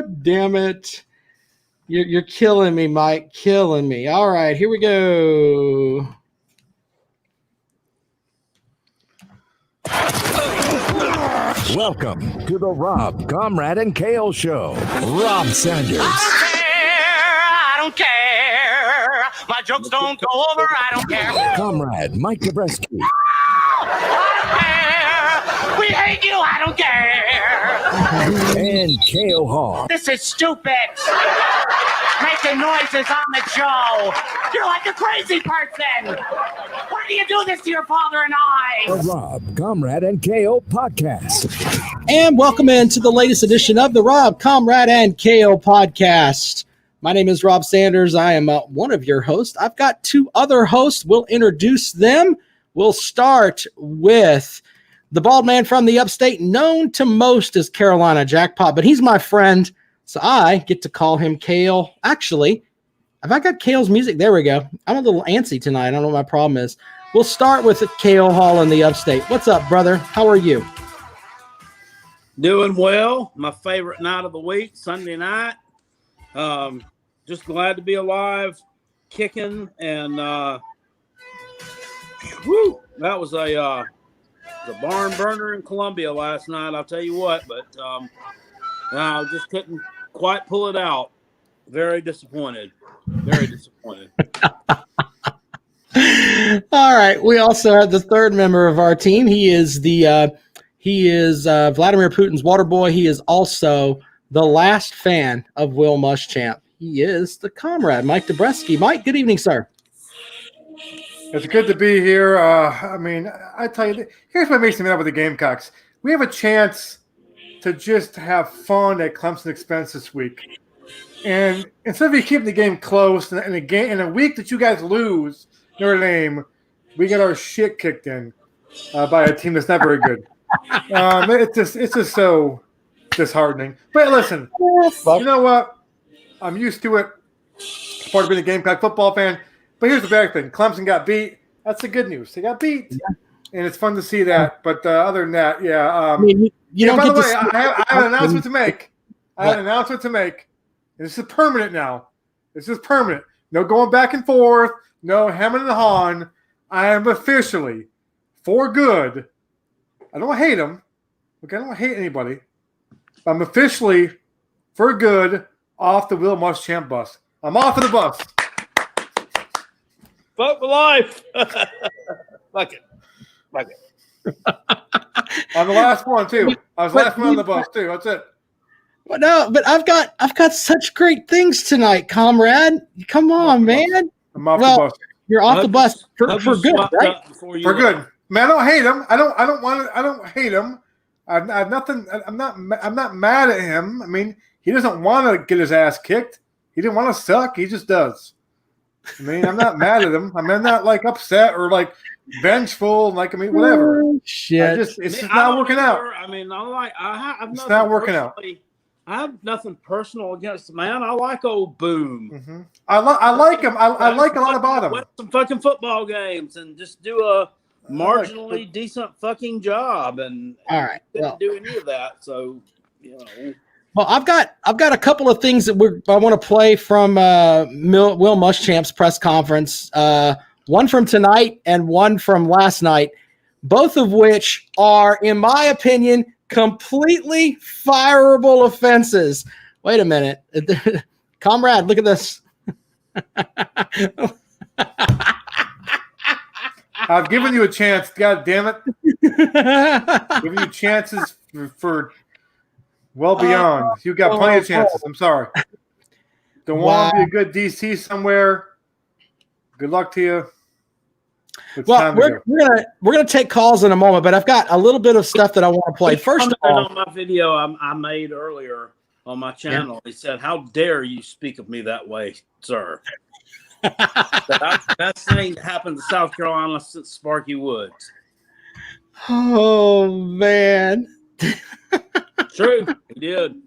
Damn it. You're killing me, Mike. Killing me. All right, here we go. Welcome to the Rob, Comrade, and Kale Show. Rob Sanders. I don't care. My jokes don't go over. I don't care. Comrade Mike Dobreski. I don't care. We hate you. I don't care. And Kale Hall. This is stupid. Making noises on the show. You're like a crazy person. Why do you do this to your father and I? The Rob, Comrade, and Kale podcast. And welcome into the latest edition of the Rob, Comrade, and Kale podcast. My name is Rob Sanders. I am one of your hosts. I've got two other hosts. We'll introduce them. We'll start with the bald man from the upstate, known to most as Carolina Jackpot, but he's my friend, so I get to call him Kale. Actually, have I got Kale's music? There we go. I'm a little antsy tonight. I don't know what my problem is. We'll start with Kale Hall in the upstate. What's up, brother? How are you? Doing well. My favorite night of the week, Sunday night. Just glad to be alive, kicking, and that was a barn burner in Columbia last night. I'll tell you what, but I just couldn't quite pull it out. Very disappointed. Very disappointed. All right. We also have the third member of our team. He is Vladimir Putin's water boy. He is also the last fan of Will Muschamp. He is the Comrade, Mike Dobreski. Mike, good evening, sir. It's good to be here. I tell you, here's what makes me mad with the Gamecocks. We have a chance to just have fun at Clemson expense this week. And instead of keeping the game close, in a week that you guys lose Notre Dame, we get our shit kicked in by a team that's not very good. It's just so disheartening. But listen, you know what? I'm used to it. Part of being a Gamecock football fan. But here's the bad thing. Clemson got beat. That's the good news. They got beat. Yeah. And it's fun to see that. But other than that, yeah. By the way, I have an announcement to make. And this is permanent now. This is permanent. No going back and forth. No hemming and hawing. I am officially, for good. I don't hate them. Okay, I don't hate anybody. I'm officially, for good, off the Will Muschamp bus. I'm off of the bus. Vote for life. Fuck it. I'm the last one too. I was the last one on the bus too. That's it. Well, no, but I've got such great things tonight, comrade. Come on, man. I'm off the bus. You're off the bus for good, right? For good. Man, I don't hate him. I don't hate him. I've nothing. I'm not mad at him. I mean, he doesn't want to get his ass kicked. He didn't want to suck. He just does. I mean, I'm not mad at him. I'm not like upset or like vengeful. Whatever. Oh, shit. It's just not working out. It's not working out. I have nothing personal against the man. I like old Boom. Mm-hmm. I like him. I like a lot about him. Win some fucking football games and just do a marginally decent fucking job. And all right, didn't do any of that. So Well, I've got a couple of things that I want to play from Will Muschamp's press conference. One from tonight and one from last night, both of which are, in my opinion, completely fireable offenses. Wait a minute. Comrade, look at this. I've given you a chance. God damn it. Giving you chances for well beyond. You got plenty of chances. I'm sorry. Don't want to be a good DC somewhere. Good luck to you. Well, we're gonna take calls in a moment, but I've got a little bit of stuff that I want to play. First of all, on my video I made earlier on my channel, he said, "How dare you speak of me that way, sir?" Best thing that happened to South Carolina since Sparky Woods. Oh man, true, he did.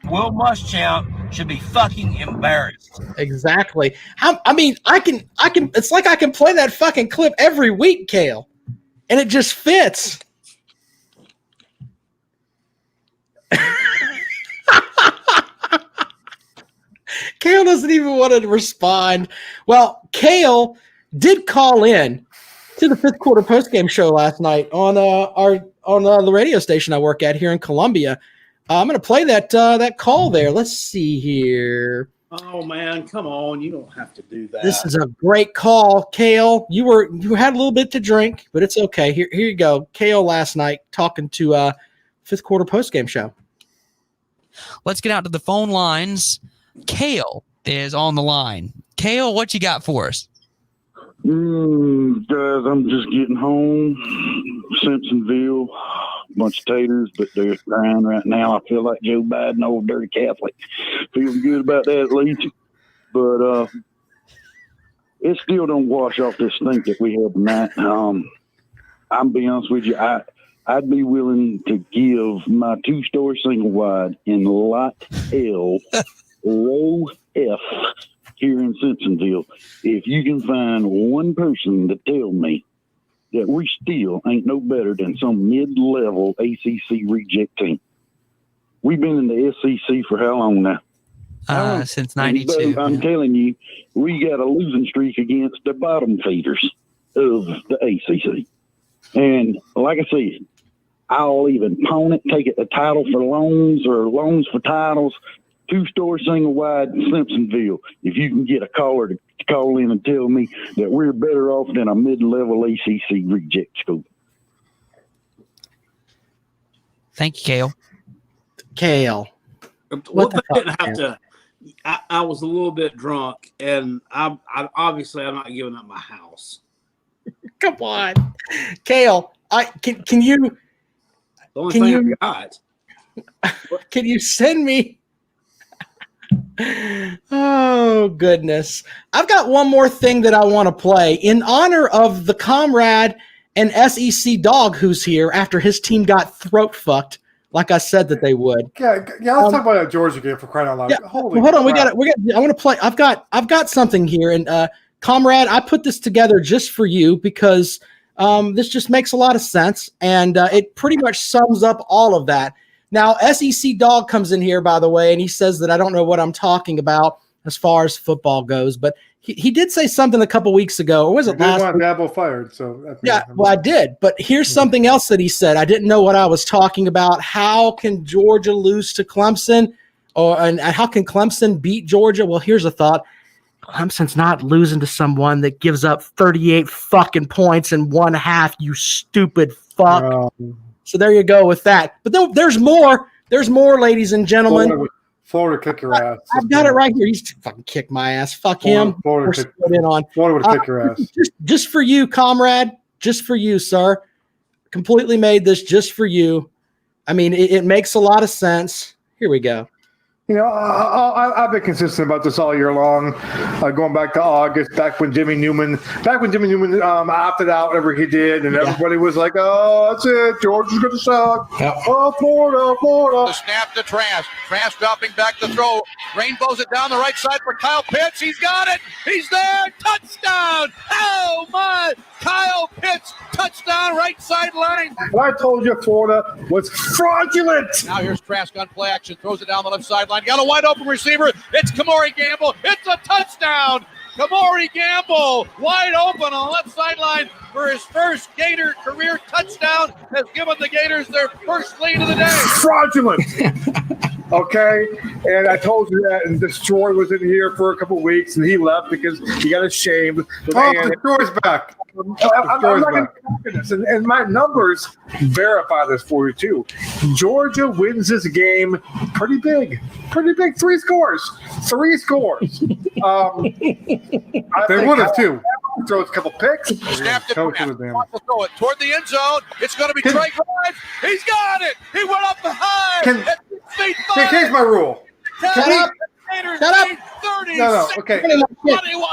Will Muschamp should be fucking embarrassed. Exactly. I can. It's like I can play that fucking clip every week, Kale, and it just fits. Kale doesn't even want to respond. Well, Kale did call in to the fifth quarter postgame show last night on the radio station I work at here in Columbia. I'm going to play that call there. Let's see here. Oh man, come on! You don't have to do that. This is a great call, Kale. You had a little bit to drink, but it's okay. Here you go. Kale last night talking to fifth quarter postgame show. Let's get out to the phone lines. Kale is on the line. Kale, what you got for us? Guys, I'm just getting home. Simpsonville, bunch of taters, but they're crying right now. I feel like Joe Biden, old dirty Catholic. Feeling good about that, at least. But it still don't wash off this stink that we had tonight. I'm be honest with you, I'd be willing to give my 2-story single wide in lot L, row F, here in Simpsonville, if you can find one person to tell me that we still ain't no better than some mid-level ACC reject team. We've been in the SEC for how long now? Since 92. I'm telling you, we got a losing streak against the bottom feeders of the ACC. And like I said, I'll even pawn it, take it to title for loans or loans for titles. 2-story single wide in Simpsonville. If you can get a caller to call in and tell me that we're better off than a mid-level ACC reject school. Thank you, Kale. Kale. Well, they didn't have to. I was a little bit drunk, and I'm not giving up my house. Come on, Kale. Can you? The only thing I got. Can you send me? Oh, goodness. I've got one more thing that I want to play in honor of the comrade and SEC dog who's here after his team got throat fucked, like I said that they would. Yeah. Let's talk about that Georgia game for crying out loud. Yeah, hold on. Crap. I want to play. I've got something here, and comrade, I put this together just for you because this just makes a lot of sense, and it pretty much sums up all of that. Now, SEC Dog comes in here, by the way, and he says that I don't know what I'm talking about as far as football goes, but he did say something a couple weeks ago. Or was it last week? Dabo fired, so I did. But here's something else that he said. I didn't know what I was talking about. How can Georgia lose to Clemson, and how can Clemson beat Georgia? Well, here's a thought. Clemson's not losing to someone that gives up 38 fucking points in one half. You stupid fuck. So there you go with that. But there's more. There's more, ladies and gentlemen. Florida kick your ass. I've got it right here. He's fucking kick my ass. Fuck him. Florida would kick your ass. Just for you, comrade. Just for you, sir. Completely made this just for you. I mean, it makes a lot of sense. Here we go. You know, I've been consistent about this all year long, going back to August, back when Jimmy Newman opted out, whatever he did, and everybody was like, "Oh, that's it, Georgia's going to suck." Yep. Oh, Florida. The snap to Trask. Trask dropping back to throw. Rainbows it down the right side for Kyle Pitts. He's got it. He's there. Touchdown. Oh, my. Kyle Pitts, touchdown, right sideline. I told you Florida was fraudulent. Now here's Trask on play action. Throws it down the left sideline. Got a wide open receiver. It's Kamari Gamble. It's a touchdown. Kamari Gamble wide open on the left sideline for his first Gator career touchdown. Has given the Gators their first lead of the day. Fraudulent. Okay, and I told you that, and Destroy was in here for a couple weeks, and he left because he got ashamed. Destroy's back. I'm not going to do this, and my numbers verify this for you too. Georgia wins this game pretty big. 3 scores. They would have too. Throws a couple picks. Snapped it. Throw it toward the end zone. It's going to be Trey Grimes. He's got it. He went up high. Here's my rule. Shut up. 30, no. Okay. 21.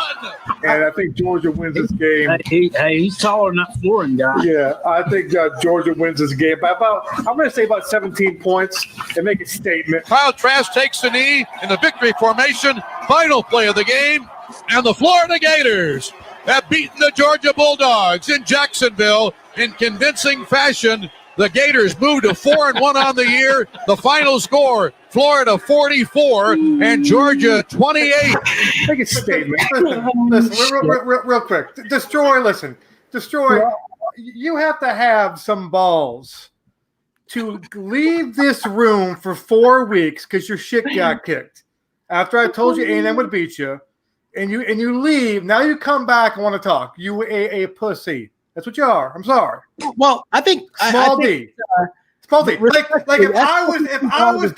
And I think Georgia wins this game. Hey, he's taller than that Florin guy. Yeah, I think Georgia wins this game by I'm going to say about 17 points and make a statement. Kyle Trask takes the knee in the victory formation. Final play of the game. And the Florida Gators have beaten the Georgia Bulldogs in Jacksonville in convincing fashion. The The Gators move to 4-1 on the year. The final score, Florida 44 and Georgia 28. Make a statement. Listen, real quick. Destroy. You have to have some balls to leave this room for 4 weeks because your shit got kicked. After I told you A&M would beat you, and you leave, now you come back and want to talk. You a pussy. That's what you are. I'm sorry. Well, I think Small I D. Small D. Like if I was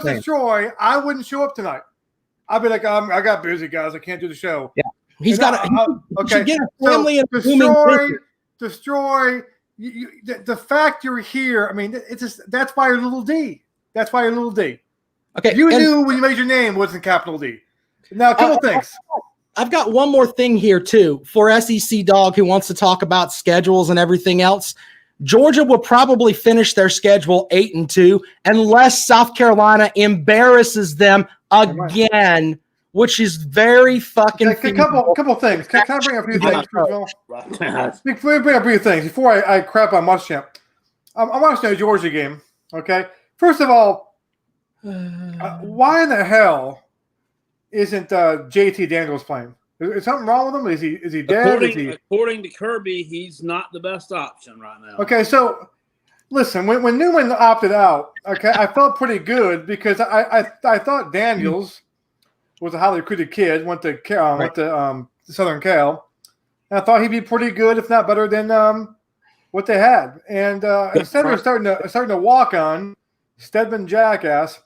Destroy, I wouldn't show up tonight. I'd be like, I got busy, guys. I can't do the show. Yeah. He's got okay. Get a family and Destroy. The fact you're here. I mean, it's just that's why you're little D. That's why you're little D. Okay. You knew when you made your name wasn't capital D. Now, a couple things. I've got one more thing here too for SEC Dog who wants to talk about schedules and everything else. Georgia will probably finish their schedule 8-2 unless South Carolina embarrasses them again. Which is very fucking. A couple things. Can I bring up a few things? Let me bring up a few things before I crap on Muschamp. I want to know the Georgia game. Okay. First of all, why in the hell isn't JT Daniels playing? Is something wrong with him? Is he dead? According to Kirby, he's not the best option right now. Okay, so listen, when Newman opted out, okay, I felt pretty good because I thought Daniels was a highly recruited kid, went to Southern Cal, and I thought he'd be pretty good, if not better than what they had. And instead of starting to walk on Stedman jackass.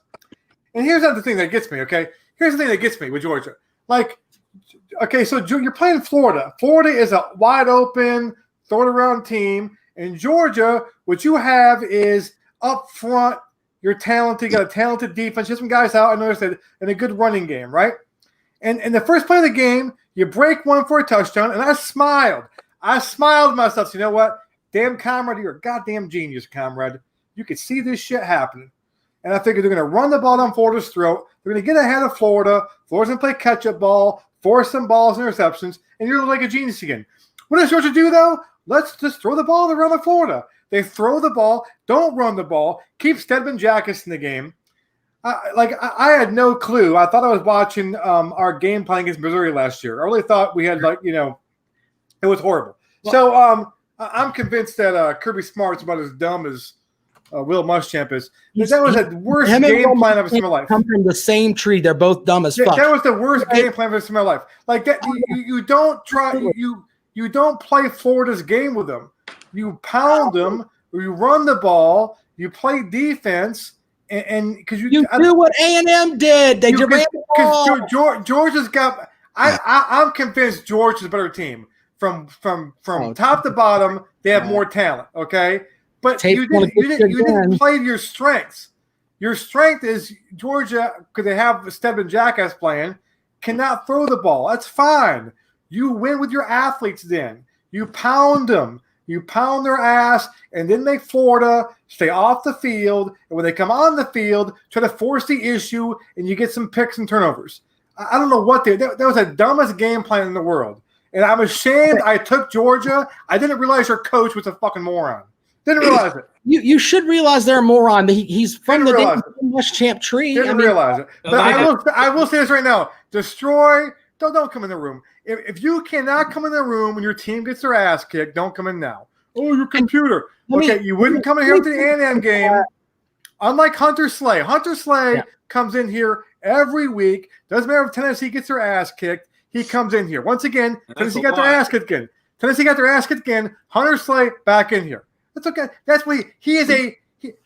And here's the thing that gets me. Okay, here's the thing that gets me with Georgia. Like, okay, so you're playing Florida. Florida is a wide open, throw it around team. In Georgia, what you have is up front. You're talented. You got a talented defense. You have some guys out. I noticed that, and a good running game, right? And the first play of the game, you break one for a touchdown, and I smiled. To myself. So you know what? Damn, Comrade, you're a goddamn genius, Comrade. You could see this shit happening. And I figured they're going to run the ball down Florida's throat. They're going to get ahead of Florida. Florida's going to play catch-up ball, force some balls and interceptions, and you're like a genius again. What does Georgia do, though? Let's just throw the ball around the Florida. They throw the ball, don't run the ball, keep Stedman Jackas in the game. I had no clue. I thought I was watching our game playing against Missouri last year. I really thought we had, it was horrible. Well, so I'm convinced that Kirby Smart's about as dumb as Will Muschamp is. That was the worst game plan I've ever seen in my life. Come from the same tree. They're both dumb as fuck. That was the worst game plan I've ever seen in my life. Like that, you don't try. You don't play Florida's game with them. You pound them, or you run the ball. You play defense, and because you do what A&M did. They ran the ball. Because Georgia's got. I'm convinced Georgia's a better team from top to bottom. They have more talent. Okay, but you didn't play to your strengths. Your strength is Georgia, because they have Stedman Jackass playing, cannot throw the ball. That's fine. You win with your athletes then. You pound them. You pound their ass and then make Florida stay off the field. And when they come on the field, try to force the issue and you get some picks and turnovers. I don't know what that was the dumbest game plan in the world. And I'm ashamed I took Georgia. I didn't realize your coach was a fucking moron. Didn't realize it. You should realize they're a moron. He's from the Muschamp tree. Didn't realize it. But I will say this right now. Destroy. Don't come in the room. If you cannot come in the room when your team gets their ass kicked, don't come in now. Oh, your computer. Okay, you wouldn't come in here to the A&M game. Unlike Hunter Slay. Hunter Slay comes in here every week. Doesn't matter if Tennessee gets their ass kicked. He comes in here. Once again, Tennessee got their ass kicked again. Hunter Slay back in here. That's okay. That's what he is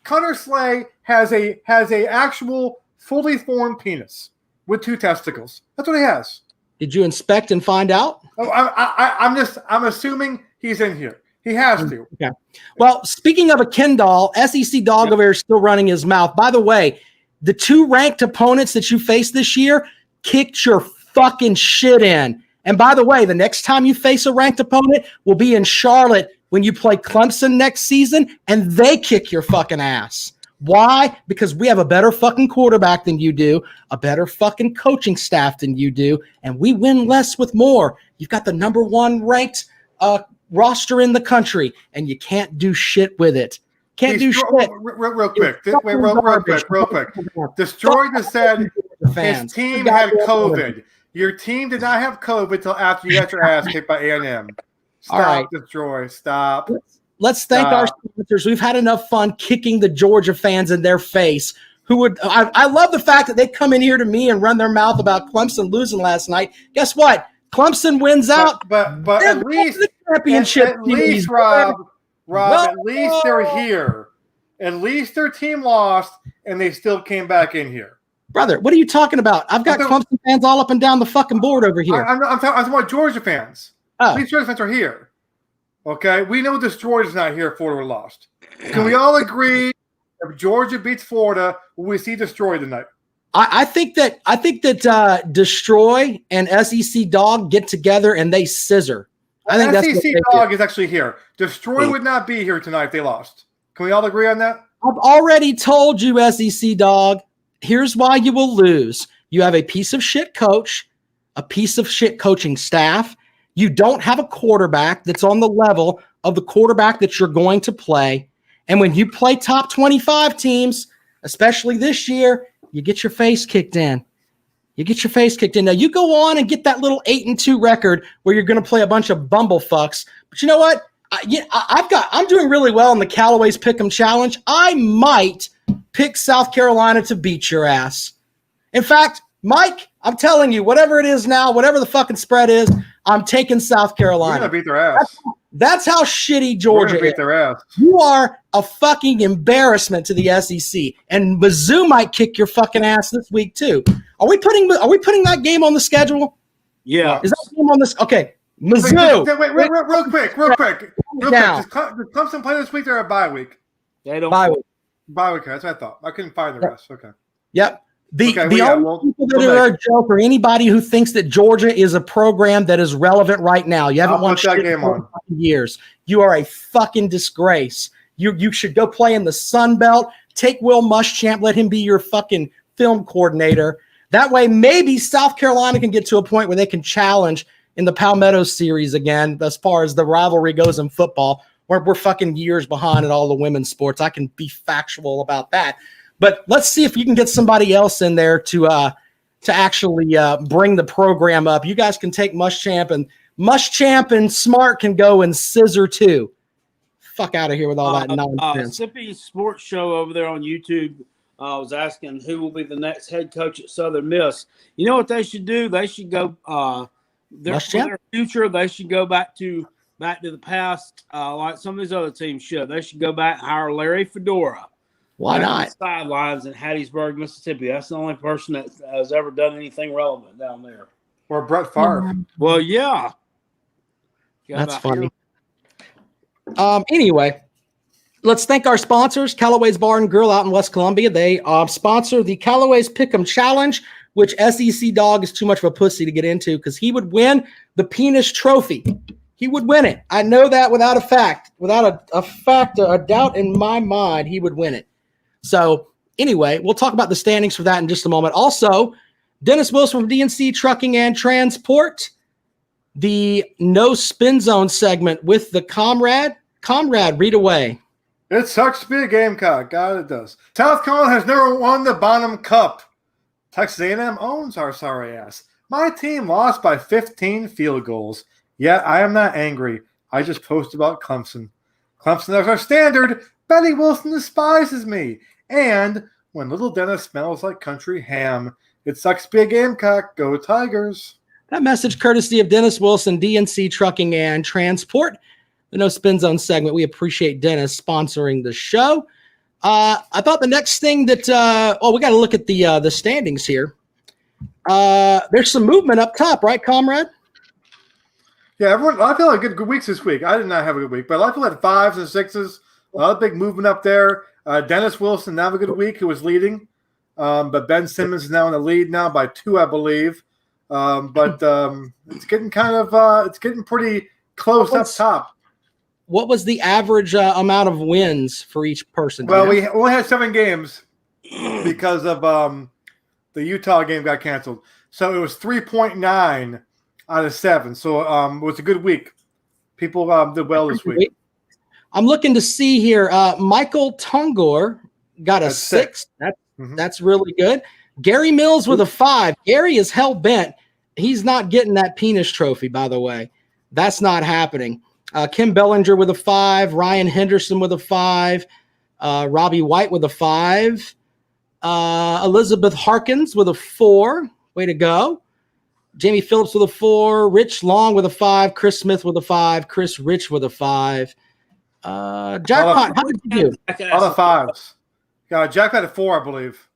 Hunter Slay has a actual fully formed penis with 2 testicles. That's what he has. Did you inspect and find out? Oh, I'm assuming he's in here. He has to. Okay. Well, speaking of a Ken doll, SEC Dog over here is still running his mouth. By the way, the 2 ranked opponents that you faced this year kicked your fucking shit in. And by the way, the next time you face a ranked opponent will be in Charlotte when you play Clemson next season, and they kick your fucking ass. Why? Because we have a better fucking quarterback than you do, a better fucking coaching staff than you do, and we win less with more. You've got the number 1 ranked roster in the country, and you can't do shit with it. Can't do shit. Real quick. Real quick. Destroy just said his team had COVID. Your team did not have COVID until after you got your ass kicked by A&M. Stop, all right. Destroy. Stop. Let's thank our sponsors. We've had enough fun kicking the Georgia fans in their face. I love the fact that they come in here to me and run their mouth about Clemson losing last night. Guess what? Clemson wins out. But at least the championship. At least, Rob, at least they're here. At least their team lost, and they still came back in here. Brother, what are you talking about? I've got Clemson fans all up and down the fucking board over here. I'm talking about Georgia fans. At least Georgia fans are here. Okay? We know Destroyer's not here if Florida lost. Can we all agree if Georgia beats Florida, will we see Destroy tonight? I think that Destroy and SEC Dog get together and they scissor. I think SEC Dog is actually here. Destroy would not be here tonight if they lost. Can we all agree on that? I've already told you, SEC Dog, here's why you will lose. You have a piece of shit coach, a piece of shit coaching staff. You don't have a quarterback that's on the level of the quarterback that you're going to play. And when you play top 25 teams, especially this year, you get your face kicked in. Now you go on and get that little 8-2 record where you're going to play a bunch of bumblefucks. But you know what? I'm doing really well in the Callaway's Pick'em Challenge. I might pick South Carolina to beat your ass. In fact, Mike, I'm telling you, whatever it is now, whatever the fucking spread is, I'm taking South Carolina. You're gonna beat their ass. That's how shitty Georgia is. Beat their ass. You are a fucking embarrassment to the SEC, and Mizzou might kick your fucking ass this week too. Are we putting that game on the schedule? Yeah. Is that game on this? Okay. Mizzou. Wait, real quick. Does Clemson play this week or a bye week? They don't. Bye week. Bye week. That's what I thought. I couldn't find the rest. Okay. Yep. The only people that are a joke are anybody who thinks that Georgia is a program that is relevant right now. You haven't won shit in 4 years. You are a fucking disgrace. You should go play in the Sun Belt. Take Will Muschamp. Let him be your fucking film coordinator. That way, maybe South Carolina can get to a point where they can challenge in the Palmetto series again, as far as the rivalry goes in football, where we're fucking years behind in all the women's sports. I can be factual about that. But let's see if you can get somebody else in there to actually bring the program up. You guys can take Muschamp and Smart can go and scissor too. Fuck out of here with all that nonsense. Sippy Sports Show over there on YouTube was asking who will be the next head coach at Southern Miss. You know what they should do? They should go their future. They should go back to the past, like some of these other teams should. They should go back and hire Larry Fedora. Why not? Sidelines in Hattiesburg, Mississippi. That's the only person that has ever done anything relevant down there. Or Brett Favre. Well, yeah. That's funny. Anyway, let's thank our sponsors, Callaway's Bar and Grill out in West Columbia. They sponsor the Callaway's Pick'em Challenge, which SEC Dog is too much of a pussy to get into because he would win the penis trophy. He would win it. I know that without a fact. Without a doubt in my mind, he would win it. So anyway, we'll talk about the standings for that in just a moment. Also, Dennis Wilson from DNC Trucking and Transport, the No Spin Zone segment with the Comrade. Comrade, read away. It sucks to be a Gamecock. God, it does. South Carolina has never won the Bonham Cup. Texas A&M owns our sorry ass. My team lost by 15 field goals. Yet I am not angry. I just post about Clemson. Clemson is our standard. Betty Wilson despises me. And when little Dennis smells like country ham, it sucks to be a Gamecock. Go Tigers. That message courtesy of Dennis Wilson, DNC Trucking and Transport, the No Spin Zone segment. We appreciate Dennis sponsoring the show. I thought the next thing that we got to look at the standings here. There's some movement up top, right, Comrade? Yeah, everyone. I feel like good weeks this week. I did not have a good week, but a lot of people had 5s and 6s. A lot of big movement up there. Dennis Wilson now have a good week, who was leading, but Ben Simmons is now in the lead now by 2, I believe. But it's getting it's getting pretty close up top. What was the average amount of wins for each person? Well, we only had 7 games because of the Utah game got canceled. So it was 3.9 out of 7. So it was a good week. People did well this week. I'm looking to see here. Michael Tongor got a 6. That's really good. Gary Mills with a 5. Gary is hell bent. He's not getting that penis trophy, by the way. That's not happening. Kim Bellinger with a 5. Ryan Henderson with a 5. Robbie White with a 5. Elizabeth Harkins with a 4. Way to go. Jamie Phillips with a 4. Rich Long with a 5. Chris Smith with a 5. Chris Rich with a 5. Jackpot, how did you do? All the 5s. Jackpot at 4, I believe.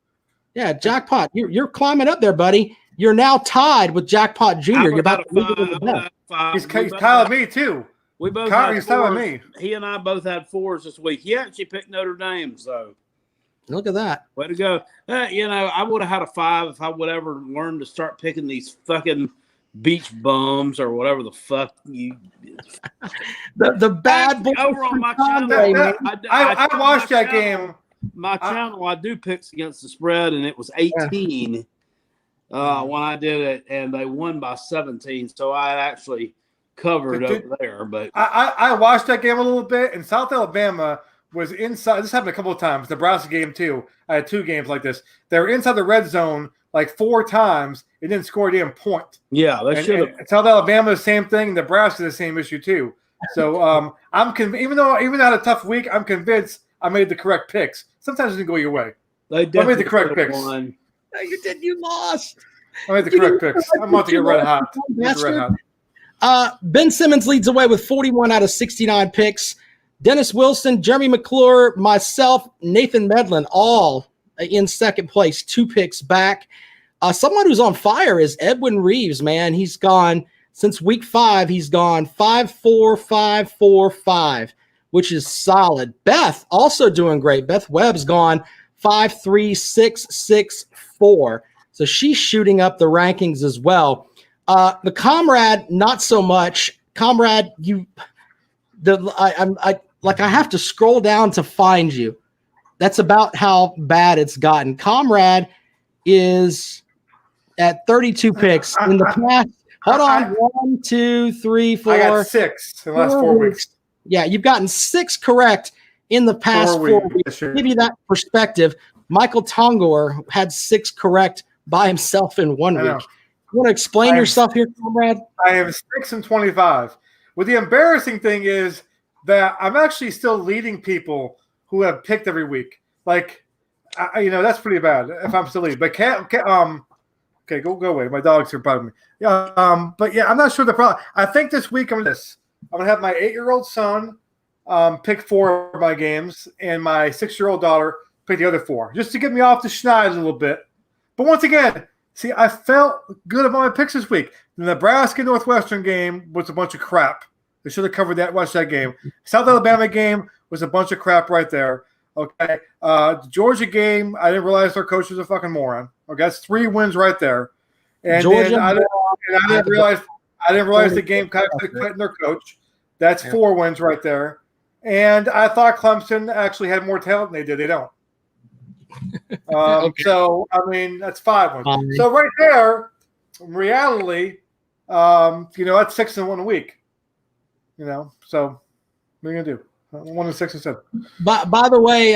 Yeah, Jackpot, you're climbing up there, buddy. You're now tied with Jackpot Jr. You're about to lead the best. He's tied with me too. We both he's tied with me. He and I both had 4s this week. He actually picked Notre Dame, so look at that. Way to go. I would have had a 5 if I would ever learn to start picking these fucking beach bums or whatever the fuck you. the bad boy over on my channel. I watched that game. My channel, I do picks against the spread, and it was 18 when I did it, and they won by 17. So I actually covered over there. But I watched that game a little bit, and South Alabama was inside. This happened a couple of times. The Nebraska game too. I had 2 games like this. They were inside the red zone like 4 times. It didn't score a damn point. Yeah, they should have. South Alabama, the same thing. Nebraska, the same issue too. So even though I had a tough week, I'm convinced I made the correct picks. Sometimes it didn't go your way. I made the correct picks. No, you did. You lost. I made the correct picks. I'm about to get red hot. Ben Simmons leads away with 41 out of 69 picks. Dennis Wilson, Jeremy McClure, myself, Nathan Medlin, all in second place, 2 picks back. Someone who's on fire is Edwin Reeves, man. He's gone since week 5. He's gone 5-4, 5-4, 5. Which is solid. Beth also doing great. Beth Webb's gone 5-3, 6-6, 4. So she's shooting up the rankings as well. The Comrade, not so much. Comrade, I have to scroll down to find you. That's about how bad it's gotten. Comrade is at 32 picks in the past. Hold on, 1, 2, 3, 4. I got 6 in the last 4 weeks. Yeah, you've gotten 6 correct in the past 4 weeks. To give you that perspective, Michael Tongor had 6 correct by himself in 1 week. You want to explain yourself here, Comrade? I have 6 and 25. Well, the embarrassing thing is that I'm actually still leading people who have picked every week. Like, that's pretty bad if I'm still leading. But okay, go away. My dog's here by me. Yeah, but yeah, I'm not sure the problem. I think this week I'm going to have my 8-year-old son pick 4 of my games, and my 6-year-old daughter pick the other 4, just to get me off the schneid a little bit. But once again, see, I felt good about my picks this week. The Nebraska-Northwestern game was a bunch of crap. They should have covered that, watched that game. South Alabama game was a bunch of crap right there. Okay, the Georgia game, I didn't realize their coach was a fucking moron. Okay, that's 3 wins right there. And Georgia, then I didn't realize the Gamecocks had quit their coach. That's 4 wins right there. And I thought Clemson actually had more talent than they did. They don't. So, I mean, that's 5 wins. So right there, in reality, that's 6 in 1 week. So what are you going to do? 1 and 6 and 7. By the way,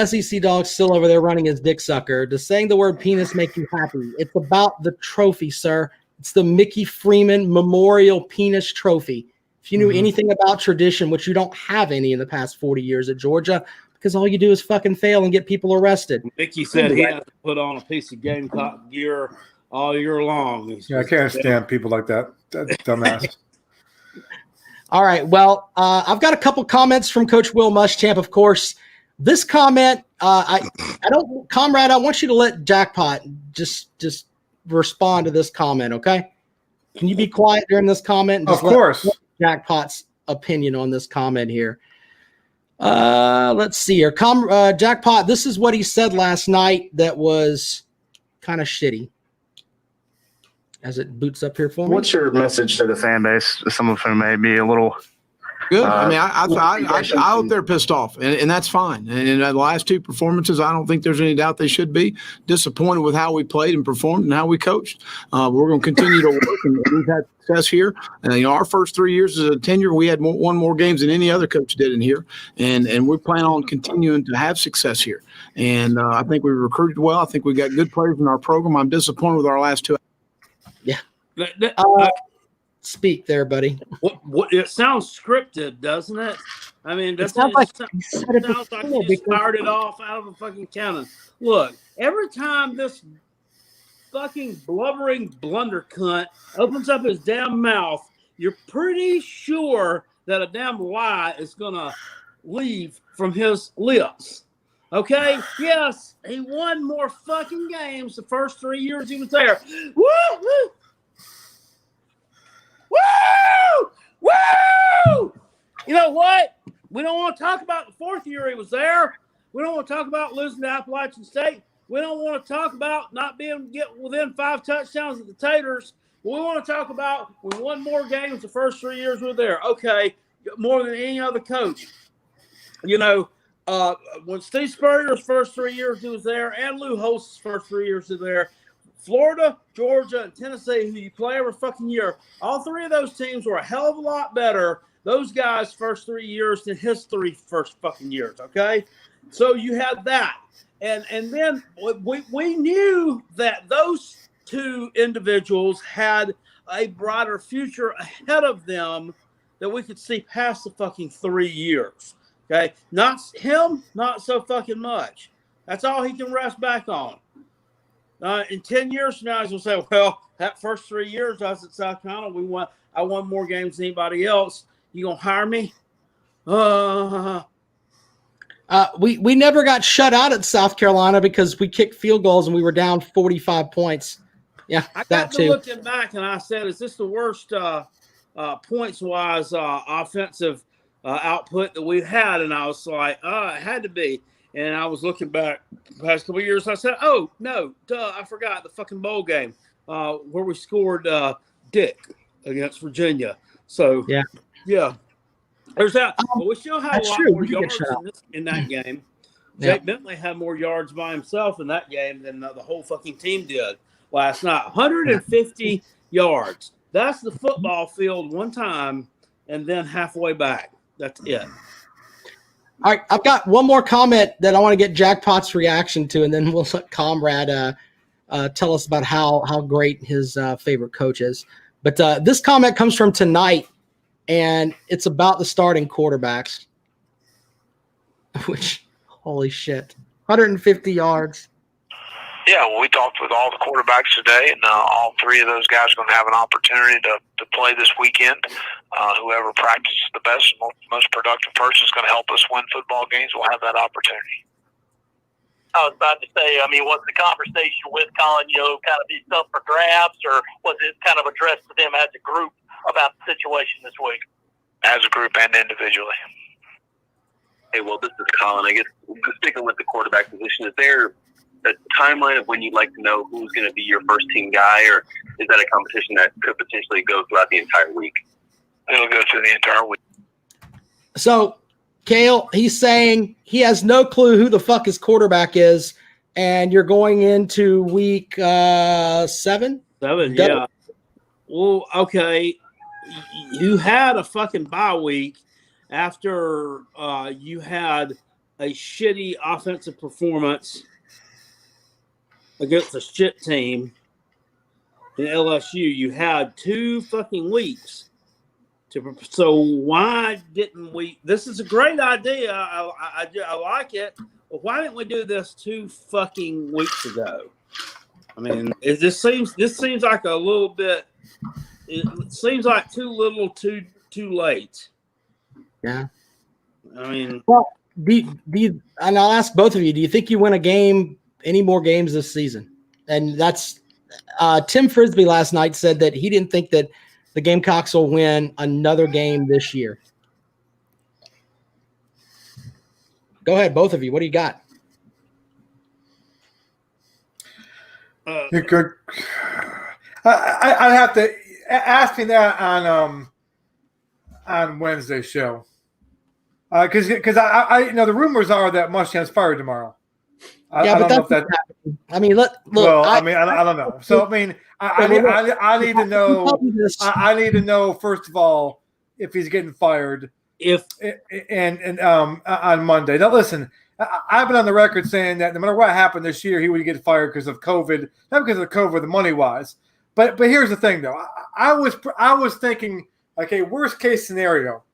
SEC Dog's still over there running his dick sucker. Does saying the word penis make you happy? It's about the trophy, sir. It's the Mickey Freeman Memorial Penis Trophy. If you knew anything about tradition, which you don't have any in the past 40 years at Georgia, because all you do is fucking fail and get people arrested. Mickey said he has to put on a piece of Gamecock gear all year long. I can't stand people like that. Dumbass. All right. Well, I've got a couple comments from Coach Will Muschamp, of course. This comment, Comrade, I want you to let Jackpot just respond to this comment, okay? Can you be quiet during this comment? And of course. Let Jackpot's opinion on this comment here. Let's see here. Jackpot, this is what he said last night that was kind of shitty. As it boots up here for me. What's your message to the fan base? Some of whom may be a little Good. I mean, I hope they're pissed off, and that's fine. And in the last two performances, I don't think there's any doubt they should be disappointed with how we played and performed and how we coached. We're going to continue to work, and we've had success here. And our first 3 years as a tenure, we had won more games than any other coach did in here, and we plan on continuing to have success here. And I think we recruited well. I think we got good players in our program. I'm disappointed with our last two. Yeah. Speak there, buddy. What it sounds scripted, doesn't it? I mean, It sounds like you started off out of a fucking cannon. Look, every time this fucking blubbering blunder cunt opens up his damn mouth, you're pretty sure that a damn lie is gonna leave from his lips. Okay? Yes, he won more fucking games the first 3 years he was there. Woo! Woo! Woo! Woo! You know what? We don't want to talk about the fourth year he was there. We don't want to talk about losing to Appalachian State. We don't want to talk about not being get within 5 touchdowns of the Taters. We want to talk about we won more games the first 3 years we were there. Okay, more than any other coach. You know, when Steve Spurrier's first 3 years he was there, and Lou Holtz's first 3 years he was there, Florida, Georgia, and Tennessee, who you play every fucking year, all three of those teams were a hell of a lot better, those guys' first 3 years than his first fucking years, okay? So you had that. And then we knew that those two individuals had a brighter future ahead of them that we could see past the fucking 3 years, okay? Not him, not so fucking much. That's all he can rest back on. In 10 years from now, he's going to say, well, that first 3 years I was at South Carolina, I won more games than anybody else. You going to hire me? We never got shut out at South Carolina because we kicked field goals and we were down 45 points. Yeah, I that got to too. looking back and I said, is this the worst points-wise offensive output that we've had? And I was like, it had to be. And I was looking back the past couple of years. I said, oh, no, I forgot the fucking bowl game where we scored Dick against Virginia. So, yeah. There's that. But we still had a lot more yards in that game. Jake Bentley had more yards by himself in that game than the whole fucking team did last night. 150 yards. That's the football field one time and then halfway back. That's it. All right, I've got one more comment that I want to get Jackpot's reaction to, and then we'll let Comrade tell us about how great his favorite coach is. But this comment comes from tonight, and it's about the starting quarterbacks, which, holy shit, 150 yards. Yeah, well, we talked with all the quarterbacks today, and all three of those guys are going to have an opportunity to play this weekend. Whoever practices the best, most productive person is going to help us win football games. We'll have that opportunity. I was about to say, I mean, was the conversation with Colin, kind of these up for grabs, or was it kind of addressed to them as a group about the situation this week? As a group and individually. Hey, well, this is Colin. I guess sticking with the quarterback position, is there a timeline of when you'd like to know who's going to be your first team guy, or is that a competition that could potentially go throughout the entire week? It'll go through the entire week. So, Cale, he's saying he has no clue who the fuck his quarterback is, and you're going into week 7? 7, yeah. Well, okay. You had a fucking bye week after you had a shitty offensive performance against a shit team in LSU. You had 2 fucking weeks. So why didn't we? This is a great idea. I like it. But why didn't we do this 2 fucking weeks ago? I mean, this seems like a little bit. It seems like too little, too late. Yeah. I mean, well, do you, and I'll ask both of you, do you think you win any more games this season? And that's Tim Frisbee last night said that he didn't think that the Gamecocks will win another game this year. Go ahead, both of you. What do you got? You're good. I have to ask me that on on Wednesday's show. Because I the rumors are that Muschamp's fired tomorrow. I don't know if that. I mean, look. Well, I don't know. So I mean, I need to know. I need to know first of all if he's getting fired. And on Monday. Now listen, I've been on the record saying that no matter what happened this year, he would get fired because of COVID, not because of COVID, the money wise. But here's the thing though, I was thinking, okay, worst case scenario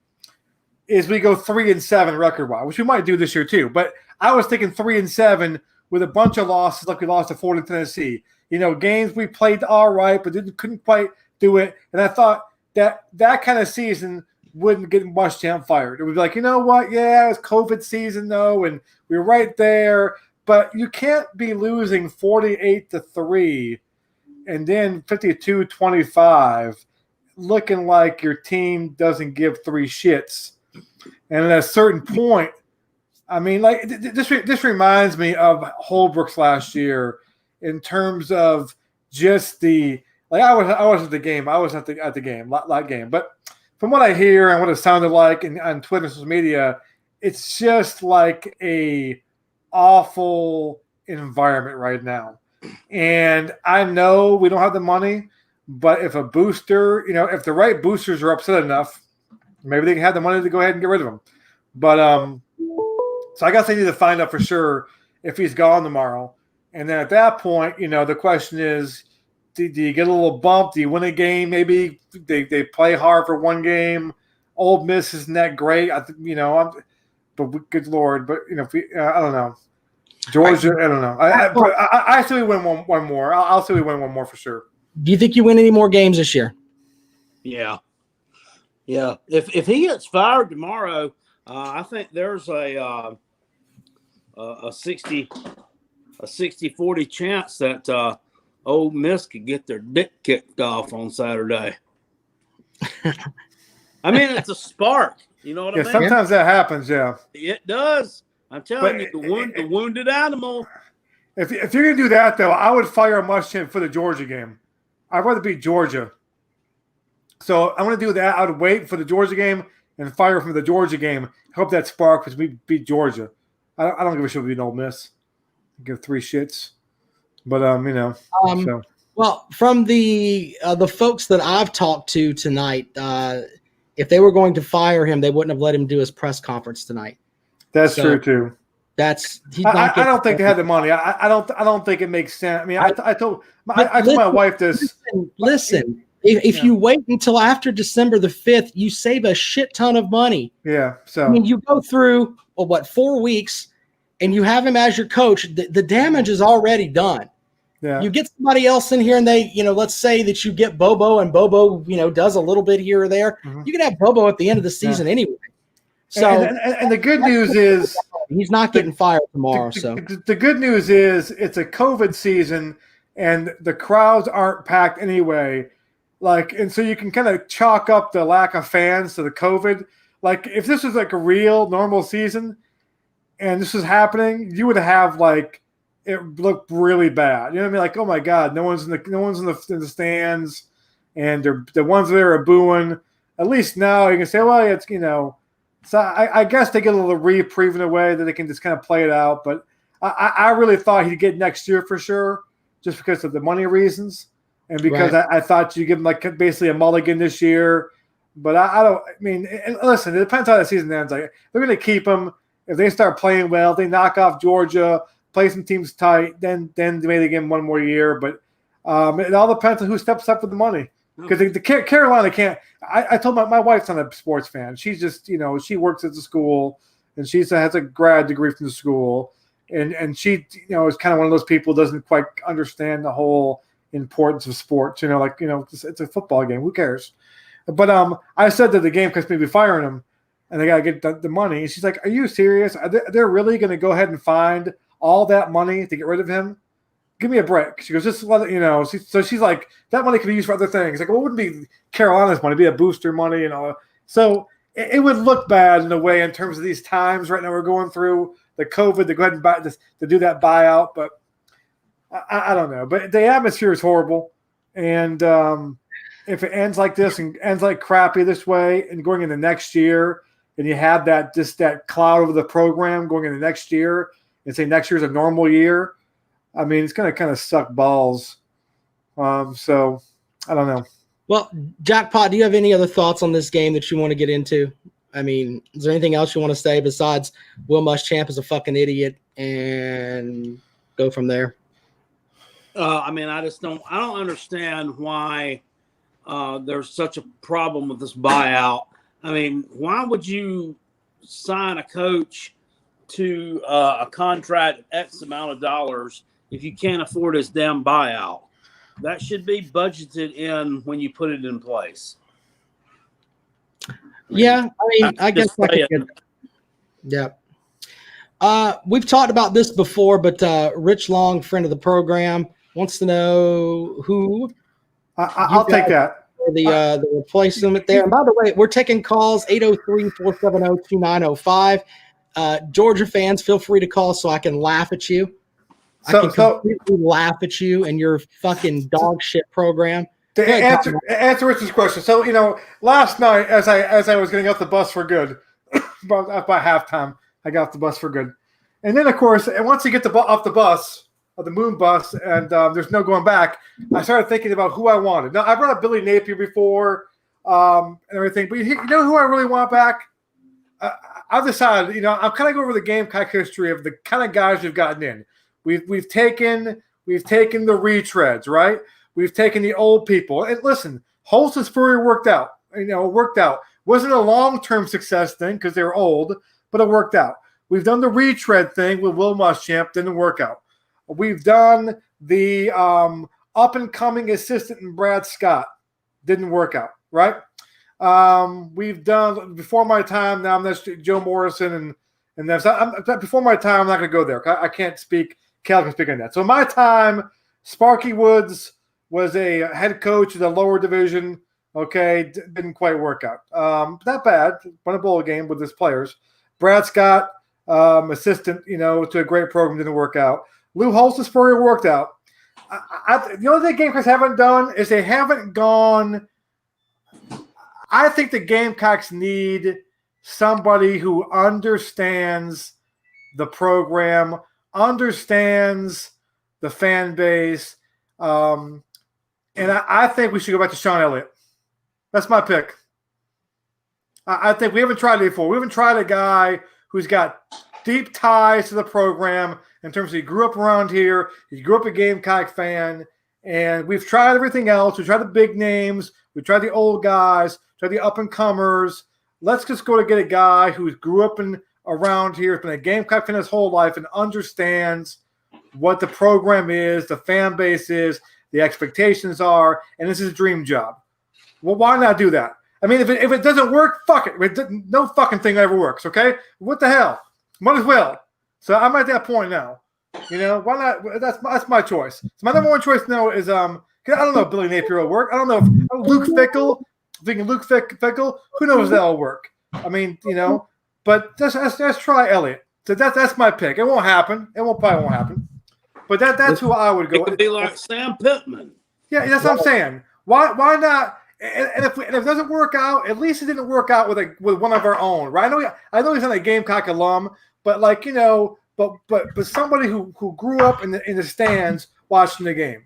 is we go 3-7 record wise, which we might do this year too. But I was thinking 3-7 with a bunch of losses, like we lost to Florida, Tennessee. Games we played all right, but couldn't quite do it. And I thought that kind of season wouldn't get Muschamp fired. It would be like, you know what? Yeah, it was COVID season though, and we were right there. But you can't be losing 48-3 and then 52-25, looking like your team doesn't give three shits. And at a certain point, I mean, like this reminds me of Holbrook's last year in terms of just I was at the game. I was at the game, lot game, but. From what I hear and what it sounded like on Twitter and social media, it's just like a awful environment right now. And I know we don't have the money, but if a booster, if the right boosters are upset enough, maybe they can have the money to go ahead and get rid of him. But so I guess they need to find out for sure if he's gone tomorrow. And then at that point, the question is, do you get a little bump? Do you win a game? Maybe they play hard for one game. Ole Miss isn't that great. But good Lord. But, I don't know. Georgia, I don't know. I say we win one more. I'll say we win one more for sure. Do you think you win any more games this year? Yeah. Yeah. If he gets fired tomorrow, I think there's a 60-40 chance that Ole Miss could get their dick kicked off on Saturday. I mean, it's a spark. You know what I mean? Sometimes that happens, yeah. It does. I'm telling you, the wounded animal. If you're going to do that, though, I would fire Muschamp for the Georgia game. I'd rather beat Georgia. So I'm going to do that. I would wait for the Georgia game and fire from the Georgia game. Hope that spark because we beat Georgia. I don't give a shit if we beat Ole Miss. Give three shits. But so. Well, from the folks that I've talked to tonight, if they were going to fire him, they wouldn't have let him do his press conference tonight. That's true too. I don't think they had the money. I don't think it makes sense. I mean, I told my wife this. Listen, if you wait until after December the 5th, you save a shit ton of money. Yeah. So I mean, you go through 4 weeks. And you have him as your coach, the damage is already done. Yeah. You get somebody else in here and they, let's say that you get Bobo and Bobo, does a little bit here or there. Mm-hmm. You can have Bobo at the end of the season anyway. So and the good news is he's not getting fired tomorrow. The good news is it's a COVID season and the crowds aren't packed anyway. And so you can kind of chalk up the lack of fans to the COVID. Like if this was like a real normal season, and this was happening, you would have it looked really bad. You know what I mean? Like, oh my God, no one's in the stands, and the ones there are booing. At least now you can say, well, it's So I guess they get a little reprieve in a way that they can just kind of play it out. But I really thought he'd get next year for sure, just because of the money reasons, and because I thought you give him basically a mulligan this year. But I don't. I mean, listen, it depends how the season ends. They're going to keep him. If they start playing well, if they knock off Georgia, play some teams tight, then maybe give him one more year. But it all depends on who steps up with the money. Because the Carolina can't. I told my wife's not a sports fan. She's just, she works at the school and she has a grad degree from the school. And she, is kind of one of those people who doesn't quite understand the whole importance of sports. It's a football game. Who cares? But I said that the Gamecocks may be firing him. And they got to get the money. And she's like, are you serious? They're really going to go ahead and find all that money to get rid of him? Give me a break. She goes, just let it, so she's like, that money could be used for other things. Like, well, it wouldn't be Carolina's money, it'd be a booster money and all. So it would look bad in a way in terms of these times right now we're going through the COVID to go ahead and buy this, to do that buyout. But I don't know. But the atmosphere is horrible. And if it ends like this and ends like crappy this way and going into next year, and you have that cloud over the program going into next year and say next year's a normal year, I mean, it's going to kind of suck balls. So I don't know. Well, Jackpot, do you have any other thoughts on this game that you want to get into? I mean, is there anything else you want to say besides Will Muschamp is a fucking idiot and go from there? I mean, I don't understand why there's such a problem with this buyout. I mean, why would you sign a coach to a contract X amount of dollars if you can't afford his damn buyout? That should be budgeted in when you put it in place. I guess I could get. Yeah. We've talked about this before, but Rich Long, friend of the program, wants to know who. I'll take that. For the replacement there. And by the way, we're taking calls 803-470-2905. Georgia fans, feel free to call so I can laugh at you. I can completely laugh at you and your fucking dog shit program. To answer Richard's question, so last night as I was getting off the bus for good, by halftime, I got off the bus for good, and then of course, once you get off the bus, of the moon bus, and there's no going back, I started thinking about who I wanted. Now I brought up Billy Napier before and everything, but you know who I really want back? I've decided, I'm kind of going over the Gamecock history of the kind of guys we've gotten in. We've taken the retreads, right? We've taken the old people. And listen, Holtz and Spurrier worked out. Wasn't a long-term success thing because they were old, but it worked out. We've done the retread thing with Will Muschamp, didn't work out. We've done the up-and-coming assistant in Brad Scott, didn't work out, right? We've done before my time. Now that's Joe Morrison and that's before my time. I'm not going to go there. I can't speak. Cal can speak on that. So my time, Sparky Woods was a head coach in the lower division. Okay, didn't quite work out. Not bad. Won a bowl game with his players. Brad Scott, assistant, to a great program, didn't work out. Lou Holtz and Spurrier worked out. The only thing Gamecocks haven't done is they haven't gone. I think the Gamecocks need somebody who understands the program, understands the fan base, and I think we should go back to Sean Elliott. That's my pick. I think we haven't tried it before. We haven't tried a guy who's got deep ties to the program in terms of he grew up around here, he grew up a Gamecock fan, and we've tried everything else. We tried the big names, we tried the old guys, tried the up-and-comers. Let's just go to get a guy who grew up around here, has been a Gamecock fan his whole life, and understands what the program is, the fan base is, the expectations are, and this is a dream job. Well, why not do that? I mean, if it doesn't work, fuck it. No fucking thing ever works, okay? What the hell? Might as well. So I'm at that point now. Why not? That's my choice. So my number one choice now is I don't know if Billy Napier will work. I don't know if Luke Fickell. Thinking Luke Fickell, who knows if that'll work? I mean, but let's try Elliott. So that's my pick. It won't happen. Probably won't happen. But that's who I would go. It could be like Sam Pittman. Yeah, that's what I'm saying. Why not? And if it doesn't work out, at least it didn't work out with one of our own, right? I know he's not a Gamecock alum, but but somebody who grew up in the stands watching the game.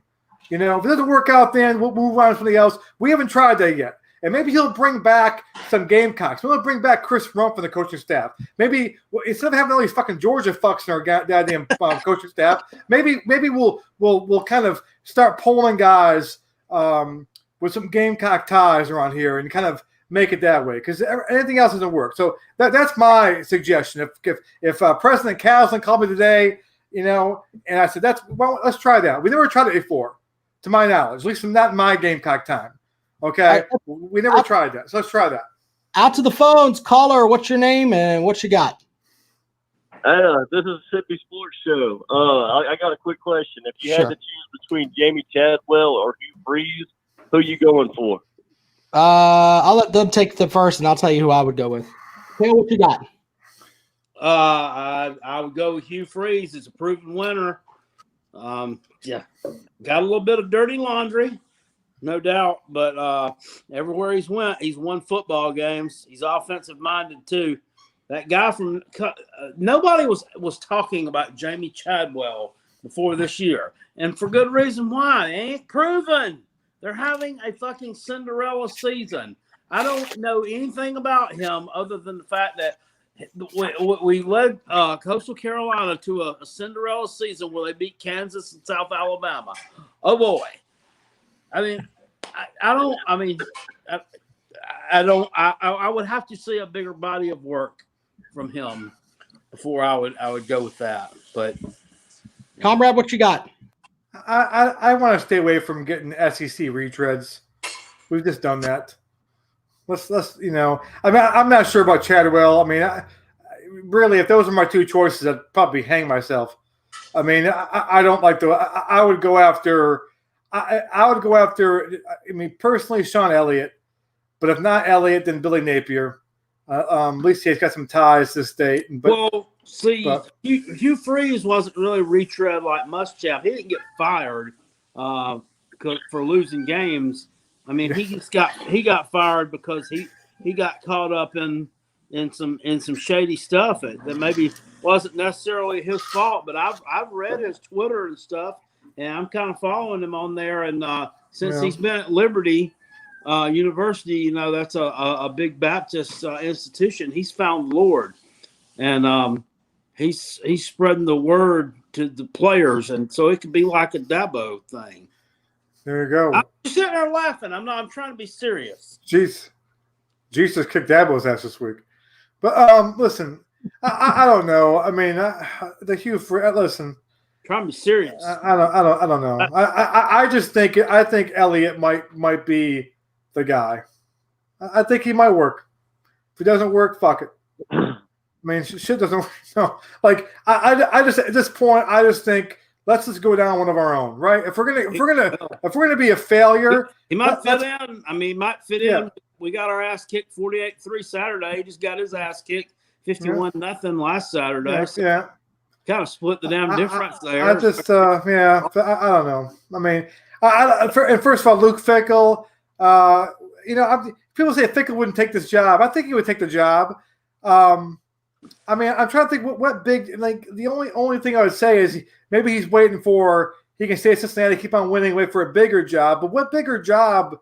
If it doesn't work out, then we'll move on to something else. We haven't tried that yet. And maybe he'll bring back some Gamecocks. Maybe he'll bring back Chris Rump from the coaching staff. Maybe instead of having all these fucking Georgia fucks in our goddamn coaching staff, maybe we'll kind of start pulling guys with some Gamecock ties around here and kind of make it that way, because anything else doesn't work. So that's my suggestion. If President Caslin called me today, and I said let's try that. We never tried it before, to my knowledge, at least not in my Gamecock time. Okay, we never tried that, so let's try that. Out to the phones, caller. What's your name and what you got? This is Mississippi Sports Show. I got a quick question. If you had to choose between Jamie Chadwell or Hugh Freeze, who you going for? I'll let them take the first, and I'll tell you who I would go with. Hey, what you got? I would go with Hugh Freeze. It's a proven winner. Got a little bit of dirty laundry. No doubt. But everywhere he's went, he's won football games. He's offensive minded too. That guy from nobody was talking about Jamie Chadwell before this year, and for good reason. Why? They ain't proven. They're having a fucking Cinderella season. I don't know anything about him other than the fact that we led Coastal Carolina to a Cinderella season where they beat Kansas and South Alabama. Oh boy! I mean, I would have to see a bigger body of work from him before I would go with that. But Comrade, what you got? I want to stay away from getting SEC retreads. We've just done that. Let's I mean, I'm not sure about Chadwell. I mean, really, if those are my two choices, I'd probably hang myself. I mean, I don't like the. I would go after. I would go after. I mean, personally, Sean Elliott, but if not Elliott, then Billy Napier. At least he's got some ties to the state. But, Hugh Freeze wasn't really retread like Muschamp. He didn't get fired for losing games. I mean, he got fired because he got caught up in some shady stuff that maybe wasn't necessarily his fault. But I've read his Twitter and stuff, and I'm kind of following him on there. And since he's been at Liberty University, that's a big Baptist institution. He's found the Lord, and he's spreading the word to the players, and so it could be like a Dabo thing. There you go. I'm sitting there laughing. I'm trying to be serious. Jesus kicked Dabo's ass this week. But listen, I don't know. I mean, the Hugh Freeze. Listen, trying to be serious. I don't know. I just think Elliott might be the guy. I think he might work. If it doesn't work, fuck it. I mean, shit doesn't work. No, like I just at this point, I just think let's just go down one of our own, right? If we're gonna be a failure, he might fit in. I mean, he might fit in. We got our ass kicked 48-3 Saturday. He just got his ass kicked 51-0 last Saturday. So kind of split the damn difference there. I just I don't know. I mean, and first of all, Luke Fickell. People say Fickell wouldn't take this job. I think he would take the job. I mean, I'm trying to think what big, like the only thing I would say is maybe he's waiting for he can stay at Cincinnati, keep on winning, wait for a bigger job. But what bigger job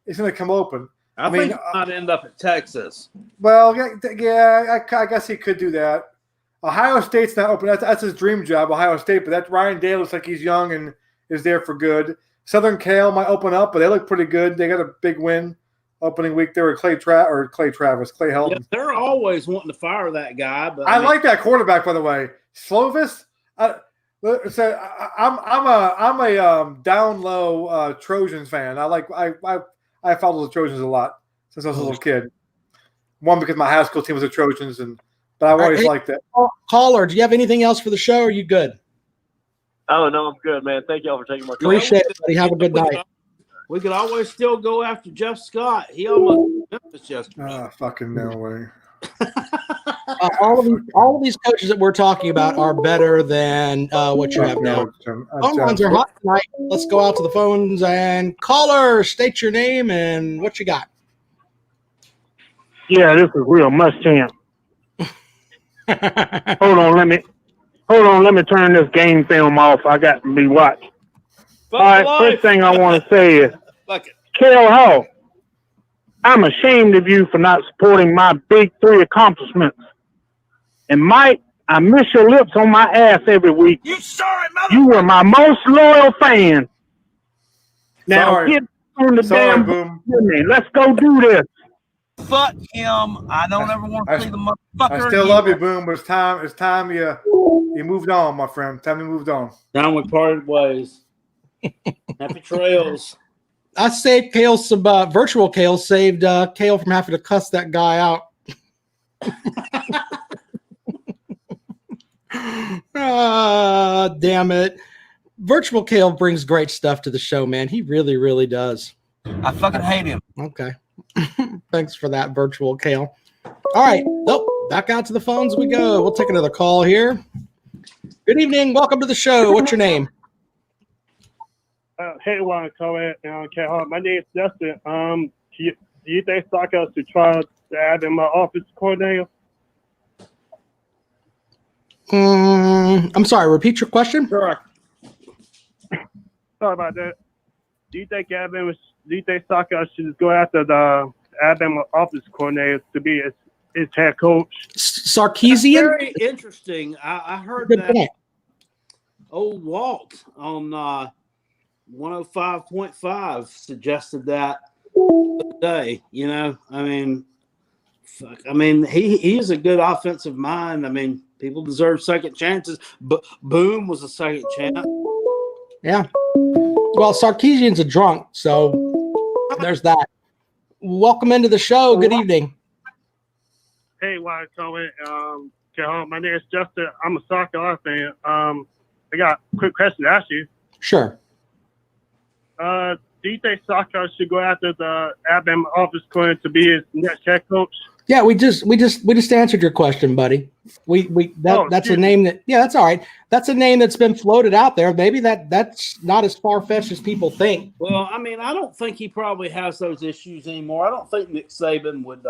is going to come open? I think he might end up at Texas. Well, yeah, I guess he could do that. Ohio State's not open. That's his dream job, Ohio State. But that Ryan Day looks like he's young and is there for good. Southern Cal might open up, but they look pretty good. They got a big win opening week there with Clay Travis, Clay Helton. Yeah, they're always wanting to fire that guy. But I like that quarterback, by the way, Slovis. I'm a down low Trojans fan. I follow the Trojans a lot since I was a little kid. One, because my high school team was the Trojans, but I've always liked that. Caller, do you have anything else for the show? Or are you good? Oh no, I'm good, man. Thank y'all for taking my call. Appreciate it, buddy. Have a good night. We could always still go after Jeff Scott. He almost Memphis yesterday. Fucking no way. All of these coaches that we're talking about are better than what you have now. Phone lines are hot tonight. Let's go out to the phones and caller, state your name and what you got. Yeah, this is real Muschamp. Hold on, let me turn this game film off. I got to be watched. All right, first thing I want to say is, Cale Hall, I'm ashamed of you for not supporting my big 3 accomplishments. And Mike, I miss your lips on my ass every week. You sorry, mother. You were my most loyal fan. Now get on the damn boom. Let's go do this. Fuck him. I don't ever want to see the motherfucker. I still love you, Boom, but it's time you moved on, my friend. Time you moved on. Time we parted ways. Happy trails. I saved Cale some virtual Cale saved Cale from having to cuss that guy out. Damn it. Virtual Cale brings great stuff to the show, man. He really, really does. I fucking hate him. Okay. Thanks for that, Virtual Cale. All right. Back out to the phones we go. We'll take another call here. Good evening. Welcome to the show. What's your name? Hey, want to comment? My name is Justin. Do you think Stockhouse should try to add in my office coordinator? I'm sorry. Repeat your question. Correct. Sorry about that. Do you think Stockhouse should just go after the Alabama office coordinator to be his head coach? Sarkisian? Very interesting. I heard Good that point. old Walt on 105.5 suggested that today. You know, I mean, he is a good offensive mind. I mean, people deserve second chances. But Boom was a second chance. Yeah. Well, Sarkisian's a drunk, so there's that. Welcome into the show. Good evening. Hey, want to comment? My name is Justin. I'm a soccer fan. I got a quick question to ask you. Sure. Do you think Stockhouse should go after the Alabama office coordinator to be his next head coach? Yeah, we just answered your question, buddy. That's a name that that's all right. That's a name that's been floated out there. Maybe that's not as far fetched as people think. Well, I mean, I don't think he probably has those issues anymore. I don't think Nick Saban would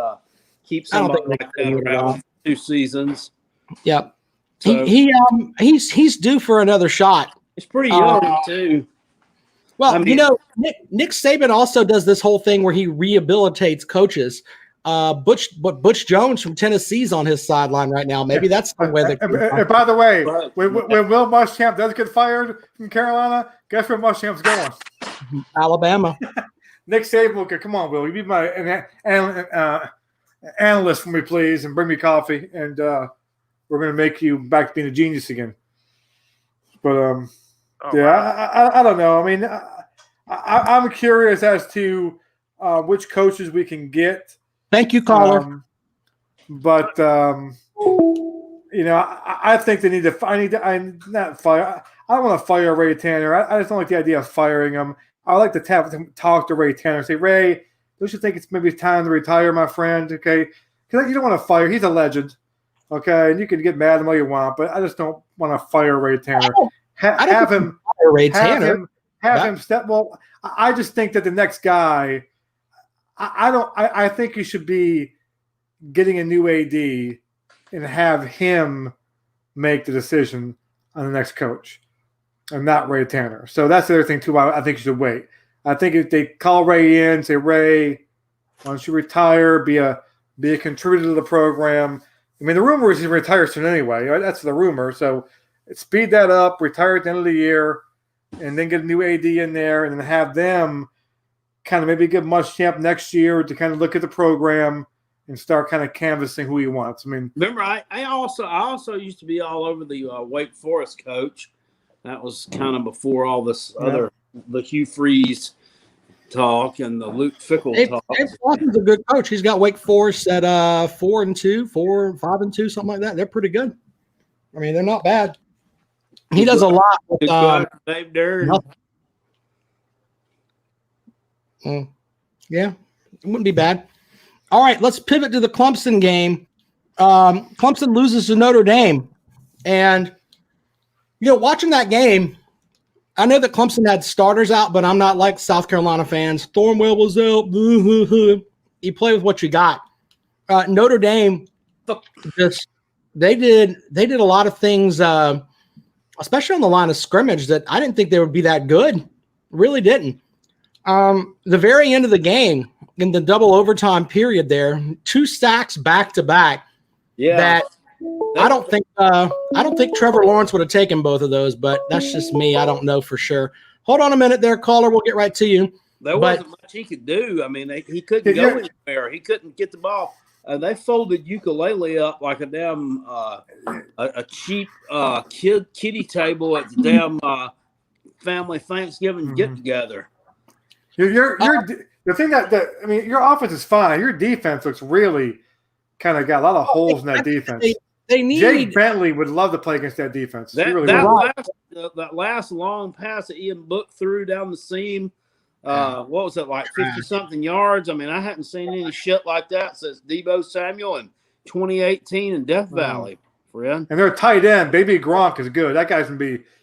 keep somebody like that around 2 seasons. Yep. So, He's due for another shot. He's pretty young too. Well, I mean, Nick Saban also does this whole thing where he rehabilitates coaches. Butch Jones from Tennessee's on his sideline right now. Maybe that's somewhere that. And by the way, when Will Muschamp does get fired from Carolina, guess where Muschamp's going? Alabama. Nick Saban will go, come on, Will, you be my analyst for me, please, and bring me coffee, and we're going to make you back being a genius again. But I don't know. I mean, I'm curious as to which coaches we can get. Thank you, caller. But I think they need to. I'm not fire. I don't want to fire Ray Tanner. I just don't like the idea of firing him. I like to talk to Ray Tanner and say, Ray, don't you think it's maybe time to retire, my friend? Okay, because you don't want to fire. He's a legend. Okay, and you can get mad at him all you want, but I just don't want to fire Ray Tanner. Have him step. Well, I just think that the next guy. I think you should be getting a new AD and have him make the decision on the next coach, and not Ray Tanner. So that's the other thing too. I think you should wait. I think if they call Ray in, say, Ray, why don't you retire? Be a contributor to the program. I mean, the rumor is he retires soon anyway. That's the rumor. So speed that up. Retire at the end of the year, and then get a new AD in there, and then have them kind of maybe give Muschamp next year to kind of look at the program and start kind of canvassing who he wants. I mean, remember, I also used to be all over the Wake Forest coach. That was kind of before all this the Hugh Freeze talk and the Luke Fickle talk. Dave Flosson's a good coach. He's got Wake Forest at 4-2, 5-2, something like that. They're pretty good. I mean, they're not bad. He does a lot with Dave Durden. Yeah, it wouldn't be bad. All right, let's pivot to the Clemson game. Clemson loses to Notre Dame. And, watching that game, I know that Clemson had starters out, but I'm not like South Carolina fans. Thornwell was out. You play with what you got. Notre Dame, they did a lot of things, especially on the line of scrimmage, that I didn't think they would be that good. Really didn't. The very end of the game, in the double overtime period there, 2 sacks back to back. Yeah. I don't think Trevor Lawrence would have taken both of those, but that's just me. I don't know for sure. Hold on a minute there, caller. We'll get right to you. There wasn't much he could do. I mean, he couldn't go anywhere. He couldn't get the ball. They folded ukulele up like a damn a cheap kiddie table at the damn family Thanksgiving get together. The thing your offense is fine. Your defense looks really kind of got a lot of holes in that defense. They need Jake Bentley would love to play against that defense. That last long pass that Ian Book threw down the seam. What was it, like 50-something yards? I mean, I hadn't seen any shit like that since Deebo Samuel in 2018 in Death Valley. Friend. And their tight end, Baby Gronk, is good. That guy's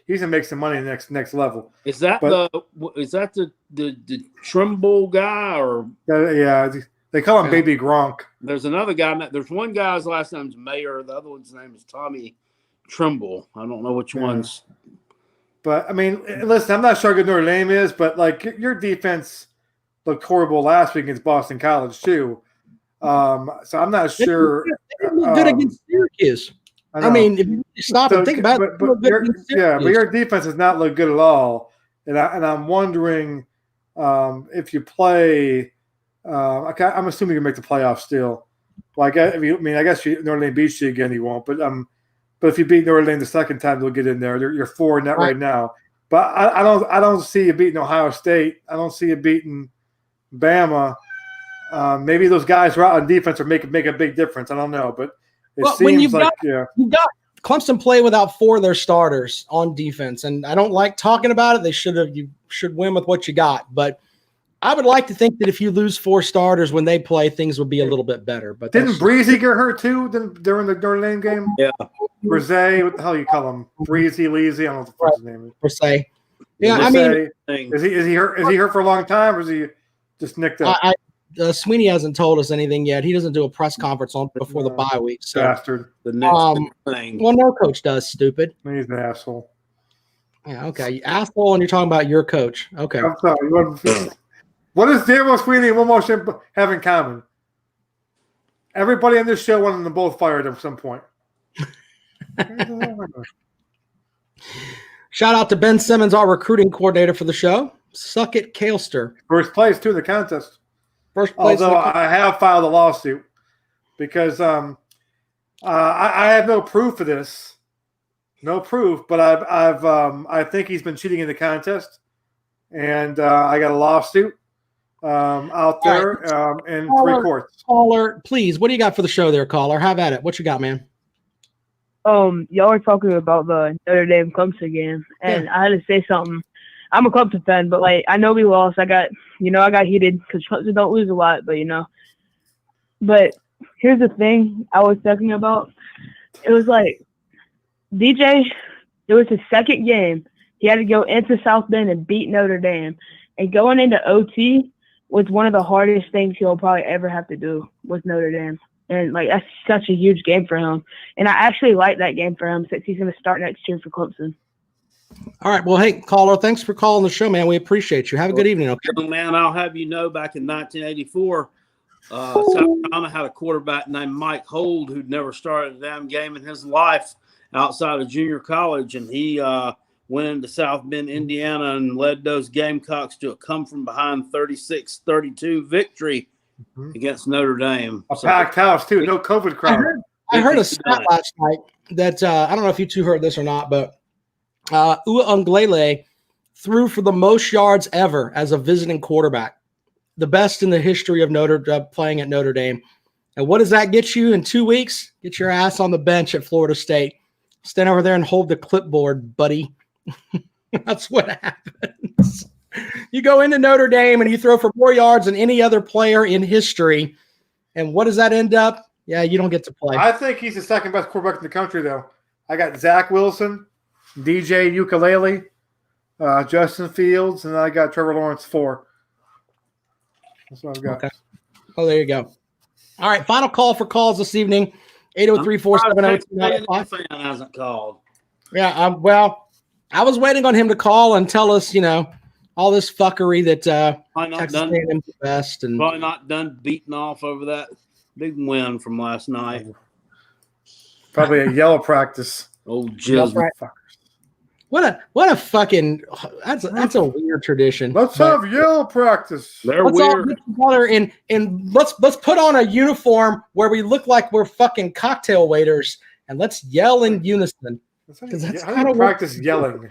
he's gonna make some money next level. Is that the Trimble guy or? Yeah, they call him Baby Gronk. There's another guy. There's one guy's last name's Mayer. The other one's name is Tommy Trimble. I don't know which one's. But I mean, listen, I'm not sure how good Notre Dame is, but like your defense looked horrible last week against Boston College too. So I'm not sure. They didn't look good against Syracuse. I mean, if you stop and think about it, but your defense does not look good at all. And I'm wondering if you play. I'm assuming you make the playoffs still. Well, I guess Notre Dame beats you again. You won't. But if you beat Notre Dame the second time, they'll get in there. You're 4 in that right now. But I don't see you beating Ohio State. I don't see you beating Bama. Maybe those guys who are out on defense are make a big difference. I don't know, but it seems like you've got Clemson play without 4 of their starters on defense, and I don't like talking about it. You should win with what you got, but I would like to think that if you lose 4 starters when they play, things would be a little bit better. But didn't Breezy get hurt too during the Notre Dame game? Yeah, Brzee, what the hell you call him? Breezy, Leezy, I don't know what the his name is. Brzee. Yeah, Brzee. I mean, is he hurt? Is he hurt for a long time, or is he just nicked up? Sweeney hasn't told us anything yet. He doesn't do a press conference before the bye week. So, bastard. The next thing. Well, no coach does. Stupid. He's an asshole. Yeah. Okay. You asshole, and you're talking about your coach. Okay. I'm sorry. What does Dabo Sweeney and Will Motion have in common? Everybody on this show wanted them both fired at some point. Shout out to Ben Simmons, our recruiting coordinator for the show. Suck it, Kalester. First place too in the contest. First place. Although I have filed a lawsuit because I have no proof of this. No proof, but I think he's been cheating in the contest, and I got a lawsuit out there in 3 courts. Caller, please, what do you got for the show there, caller? Have at it. What you got, man? Y'all were talking about the Notre Dame Clemson game, and I had to say something. I'm a Clemson fan, but like I know we lost. I got heated because Clemson don't lose a lot, but But here's the thing I was talking about. It was like DJ. It was his second game. He had to go into South Bend and beat Notre Dame, and going into OT was one of the hardest things he'll probably ever have to do with Notre Dame. And like that's such a huge game for him. And I actually like that game for him since he's going to start next year for Clemson. All right. Well, hey, caller, thanks for calling the show, man. We appreciate you. Have a good evening. Okay? Young man, I'll have you know, back in 1984, South Carolina had a quarterback named Mike Hold who'd never started a damn game in his life outside of junior college, and he went into South Bend, Indiana, and led those Gamecocks to a come-from-behind 36-32 victory against Notre Dame. A packed house, too. No COVID crowd. I heard a stat last night that I don't know if you two heard this or not, but Uiagalelei threw for the most yards ever as a visiting quarterback, the best in the history of playing at Notre Dame. And what does that get you in 2 weeks? Get your ass on the bench at Florida State. Stand over there and hold the clipboard, buddy. That's what happens. You go into Notre Dame and you throw for more yards than any other player in history. And what does that end up? Yeah, you don't get to play. I think he's the second best quarterback in the country, though. I got Zach Wilson, DJ Ukulele, Justin Fields, and I got Trevor Lawrence 4. That's what I've got. Okay. Oh, there you go. All right, final call for calls this evening. 803-470-2905. Fan hasn't called. Yeah, well, I was waiting on him to call and tell us, all this fuckery that Texas A&M's the best. And probably not done beating off over that big win from last night. Probably a yellow practice. Oh, jizz. What a fucking that's a weird tradition. Let's have yell practice. They're let's weird. all get together and let's put on a uniform where we look like we're fucking cocktail waiters and let's yell in unison. Because that's kind of practice yelling.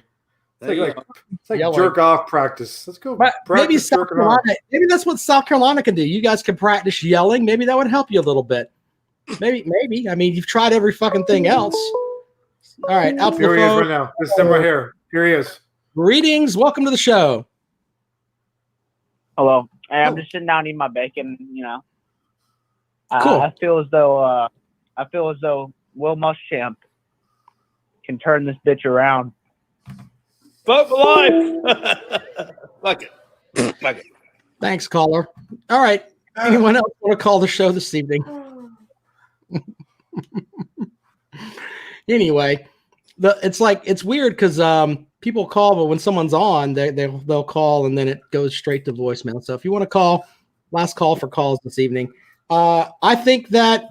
It's like jerk off practice. Let's go. Maybe South Carolina. Maybe that's what South Carolina can do. You guys can practice yelling. Maybe that would help you a little bit. Maybe. I mean, you've tried every fucking thing else. All right, out here he is right now. This is him right here. Here he is. Greetings. Welcome to the show. Hello. Hey, I'm just sitting down eating my bacon. Cool. I feel as though Will Muschamp can turn this bitch around. Vote for life. Like it. Like it. Thanks, caller. All right. Anyone else want to call the show this evening? Anyway, it's weird because people call, but when someone's on, they'll call and then it goes straight to voicemail. So if you want to call, last call for calls this evening. I think that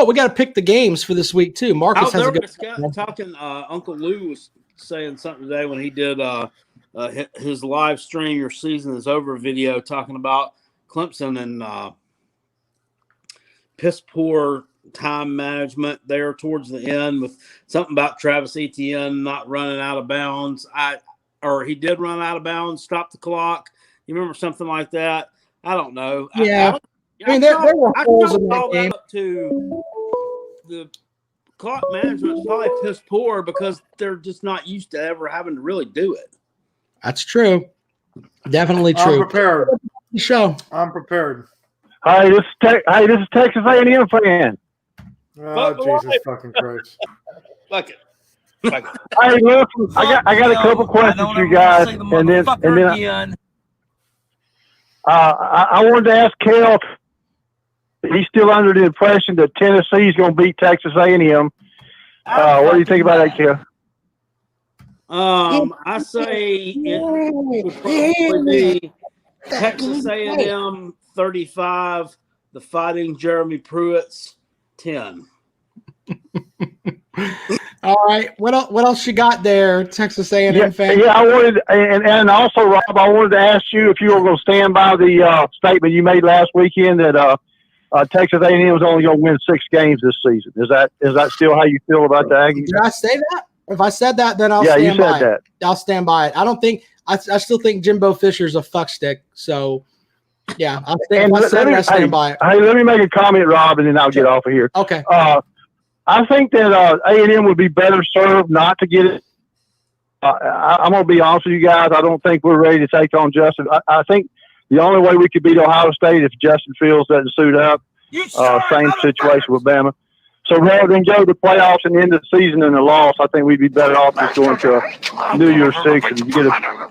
we got to pick the games for this week too. Marcus has a good talking. Uncle Lou was saying something today when he did his live stream. Your season is over video talking about Clemson and piss poor time management there towards the end with something about Travis Etienne not running out of bounds. Or he did run out of bounds, stop the clock. You remember something like that? I don't know. Yeah. I mean, there were holes in that game. Up to the clock management's probably piss poor because they're just not used to ever having to really do it. That's true. Definitely true. I'm prepared. Show. I'm prepared. Hi, this is Texas A&M fan. Oh, Jesus fucking Christ. Fuck it. Hey, look, I got a couple questions for you guys, and then I wanted to ask Kel. He's still under the impression that Tennessee is going to beat Texas A&M. What do you think about that, Kel? I say it would probably be Texas A&M 35, the Fighting Jeremy Pruitt's 10. All right. What else you got there, Texas A&M fan? Yeah, I wanted, and also, Rob, I wanted to ask you if you were going to stand by the statement you made last weekend that Texas A&M was only going to win 6 games this season. Is that still how you feel about the Aggies? Did I say that? If I said that, then I'll stand by it. Yeah, you said that. I'll stand by it. I don't think I still think Jimbo Fisher's a fuckstick. So yeah, I'll stand by it. Hey, let me make a comment, Rob, and then I'll get off of here. Okay. I think that A&M would be better served not to get it. I'm going to be honest with you guys. I don't think we're ready to take on Justin. I think the only way we could beat Ohio State if Justin Fields doesn't suit up. Same situation with Bama. So rather than go to the playoffs and end the season in a loss, I think we'd be better off just going to New Year's Six and get a.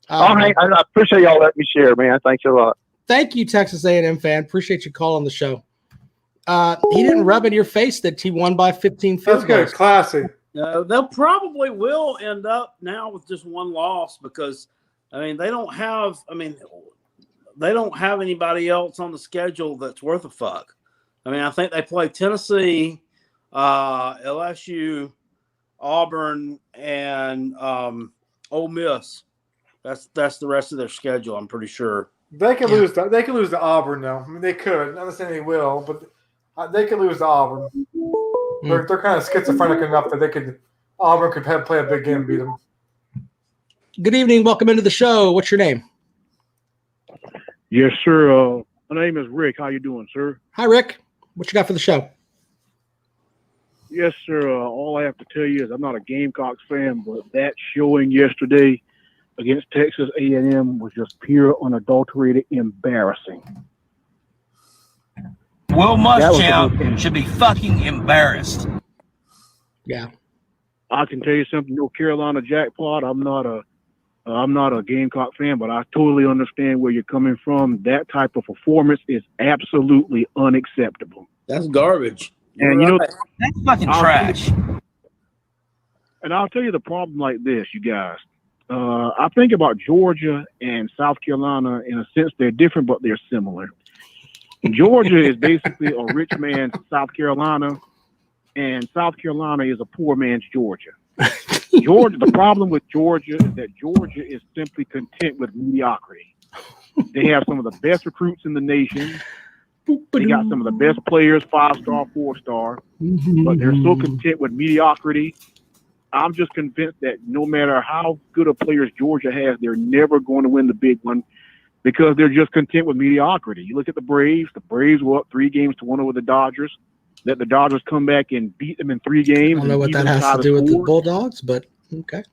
I appreciate y'all letting me share, man. Thanks a lot. Thank you, Texas A&M fan. Appreciate you calling the show. He didn't rub in your face that he won by 15 field goals. That's good. Classy. They'll probably will end up now with just one loss because, they don't have anybody else on the schedule that's worth a fuck. I think they play Tennessee, LSU, Auburn, and Ole Miss. That's the rest of their schedule, I'm pretty sure. They could lose. They could lose to Auburn, though. They could. I'm not saying they will, but they could lose to Auburn. They're kind of schizophrenic enough that Auburn could play a big game and beat them. Good evening. Welcome into the show. What's your name? Yes, sir. My name is Rick. How you doing, sir? Hi, Rick. What you got for the show? Yes, sir. All I have to tell you is I'm not a Gamecocks fan, but that showing yesterday against Texas A&M was just pure, unadulterated embarrassing. Will Muschamp should be fucking embarrassed. Yeah. I can tell you something. No Carolina jackpot. I'm not a Gamecock fan, but I totally understand where you're coming from. That type of performance is absolutely unacceptable. That's garbage. And that's fucking trash. And I'll tell you the problem like this, you guys. I think about Georgia and South Carolina in a sense they're different, but they're similar. Georgia is basically a rich man's South Carolina, and South Carolina is a poor man's Georgia. The problem with Georgia is that Georgia is simply content with mediocrity. They have some of the best recruits in the nation. They got some of the best players, 5-star, 4-star, but they're so content with mediocrity. I'm just convinced that no matter how good of players Georgia has, they're never going to win the big one because they're just content with mediocrity. You look at the Braves. The Braves were up 3-1 over the Dodgers. Let the Dodgers come back and beat them in 3 games. I don't know what that has to do with the Bulldogs, but okay.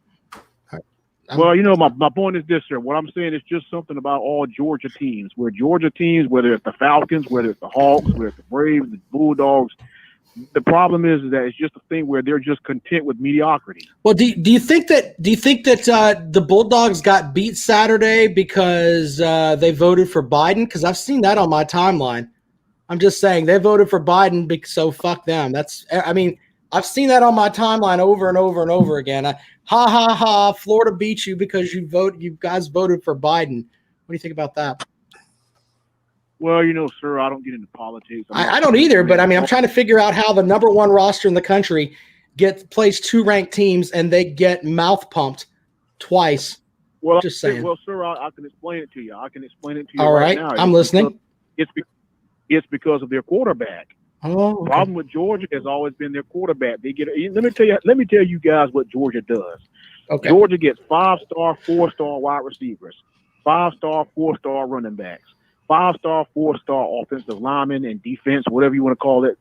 Well, my point is this, sir. What I'm saying is just something about all Georgia teams. Where Georgia teams, whether it's the Falcons, whether it's the Hawks, whether it's the Braves, the Bulldogs, the problem is that it's just a thing where they're just content with mediocrity. Well, do you think that the Bulldogs got beat Saturday because they voted for Biden? Because I've seen that on my timeline. I'm just saying they voted for Biden, so fuck them. I've seen that on my timeline over and over and over again. Ha ha ha! Florida beat you because you guys voted for Biden. What do you think about that? Well, sir, I don't get into politics. I don't either, but I'm trying to figure out how the number one roster in the country plays two ranked teams and they get mouth pumped twice. Well, just saying. Well, sir, I can explain it to you. All right now. I'm listening. It's because of their quarterback. Oh, okay. The problem with Georgia has always been their quarterback. Let me tell you guys what Georgia does. Okay. Georgia gets 5-star, 4-star wide receivers, 5-star, 4-star running backs, 5-star, 4-star offensive linemen and defense, whatever you want to call it.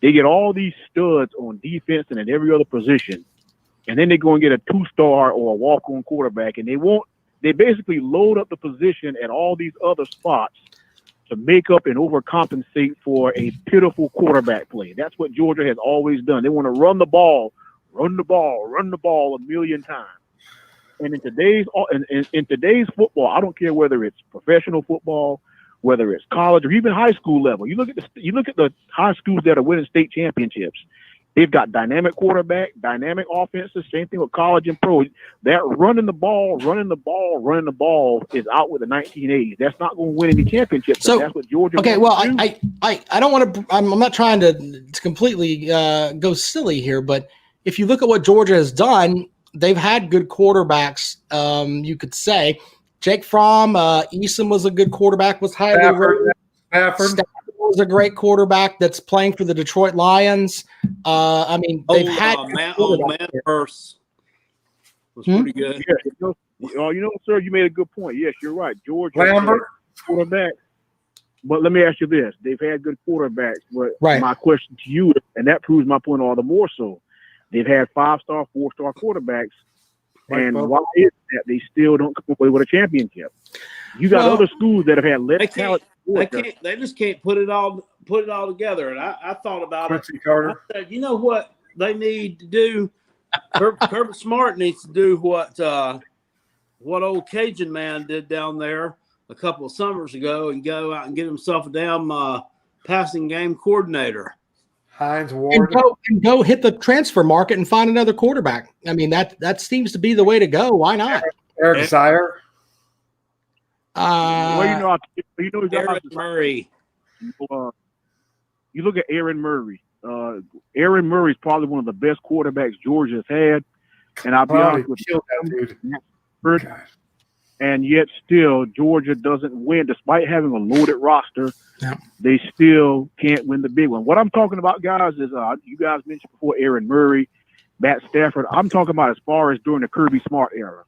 They get all these studs on defense and in every other position. And then they go and get a 2-star or a walk-on quarterback. And they basically load up the position at all these other spots to make up and overcompensate for a pitiful quarterback play. That's what Georgia has always done. They want to run the ball a million times. And in today's football, I don't care whether it's professional football, whether it's college or even high school level. You look at the high schools that are winning state championships. They've got dynamic quarterback, dynamic offenses. Same thing with college and pro. That running the ball is out with the 1980s. That's not going to win any championships. So that's what Georgia. Okay, well, I don't want to. I'm not trying to completely go silly here, but if you look at what Georgia has done, they've had good quarterbacks. You could say Jake Fromm, Eason was a good quarterback. Was highly rated. Stafford was a great quarterback that's playing for the Detroit Lions. They've had Manhurst was pretty good. Yeah, sir, you made a good point. Yes, you're right. Georgia quarterback. But let me ask you this: they've had good quarterbacks. But my question to you, and that proves my point all the more so, they've had 5-star, 4-star quarterbacks, and why is that they still don't come away with a championship? You got other schools that have had less talent. They just can't put it all together. And I thought about Quincy Carter. I said, you know what they need to do? Herbert Smart needs to do what old Cajun man did down there a couple of summers ago and go out and get himself a damn passing game coordinator. Hines Ward. And go hit the transfer market and find another quarterback. I mean, that seems to be the way to go. Why not? Eric Sire. Aaron Murray. You look at Aaron Murray. Aaron Murray is probably one of the best quarterbacks Georgia has had, and I'll be honest with you, and yet still Georgia doesn't win despite having a loaded roster. Yeah. They still can't win the big one. What I'm talking about, guys, is you guys mentioned before Aaron Murray, Matt Stafford. I'm talking about as far as during the Kirby Smart era.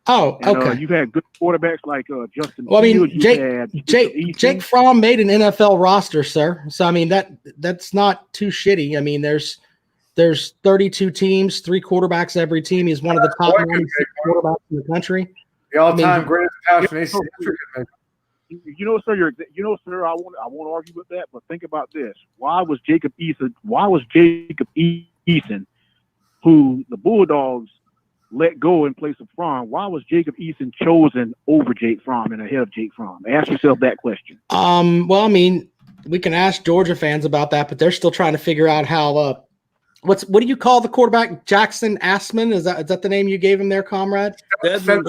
Oh, okay. You've had good quarterbacks like Justin. Well, I mean, Fields, Jake Fromm made an NFL roster, sir. So I mean that's not too shitty. I mean, there's 32 teams, 3 quarterbacks every team. He's one of the top 96 quarterbacks in the country. The all-time greatest passion. Sir, I won't argue with that, but think about this: why was Jacob Eason, who the Bulldogs let go in place of Fromm, why was Jacob Eason chosen over Jake Fromm and ahead of Jake Fromm? Ask yourself that question. Well, I mean, we can ask Georgia fans about that, but they're still trying to figure out how. What do you call the quarterback? Jackson Assman? Is that the name you gave him there, comrade? Stedman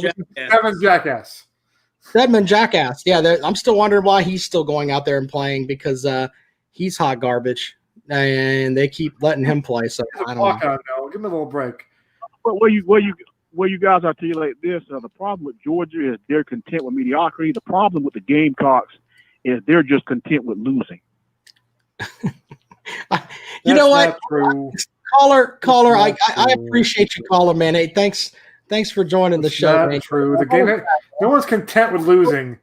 Jackass. Stedman Jackass. Yeah, I'm still wondering why he's still going out there and playing because he's hot garbage, and they keep letting him play. So I don't know. Give him a little break. But where you guys articulate this, the problem with Georgia is they're content with mediocrity. The problem with the Gamecocks is they're just content with losing. You know what? Caller, I appreciate you, caller, man. Hey, thanks for joining the show. Not man. true. The game, no one's content with losing.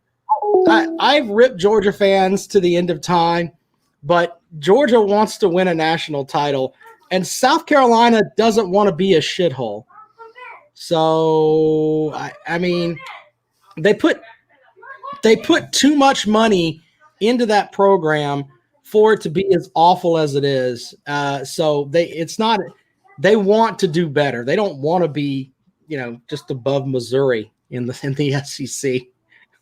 I've ripped Georgia fans to the end of time, but Georgia wants to win a national title. And South Carolina doesn't want to be a shithole. So, I mean, they put too much money into that program for it to be as awful as it is. So they want to do better. They don't want to be, just above Missouri in the SEC.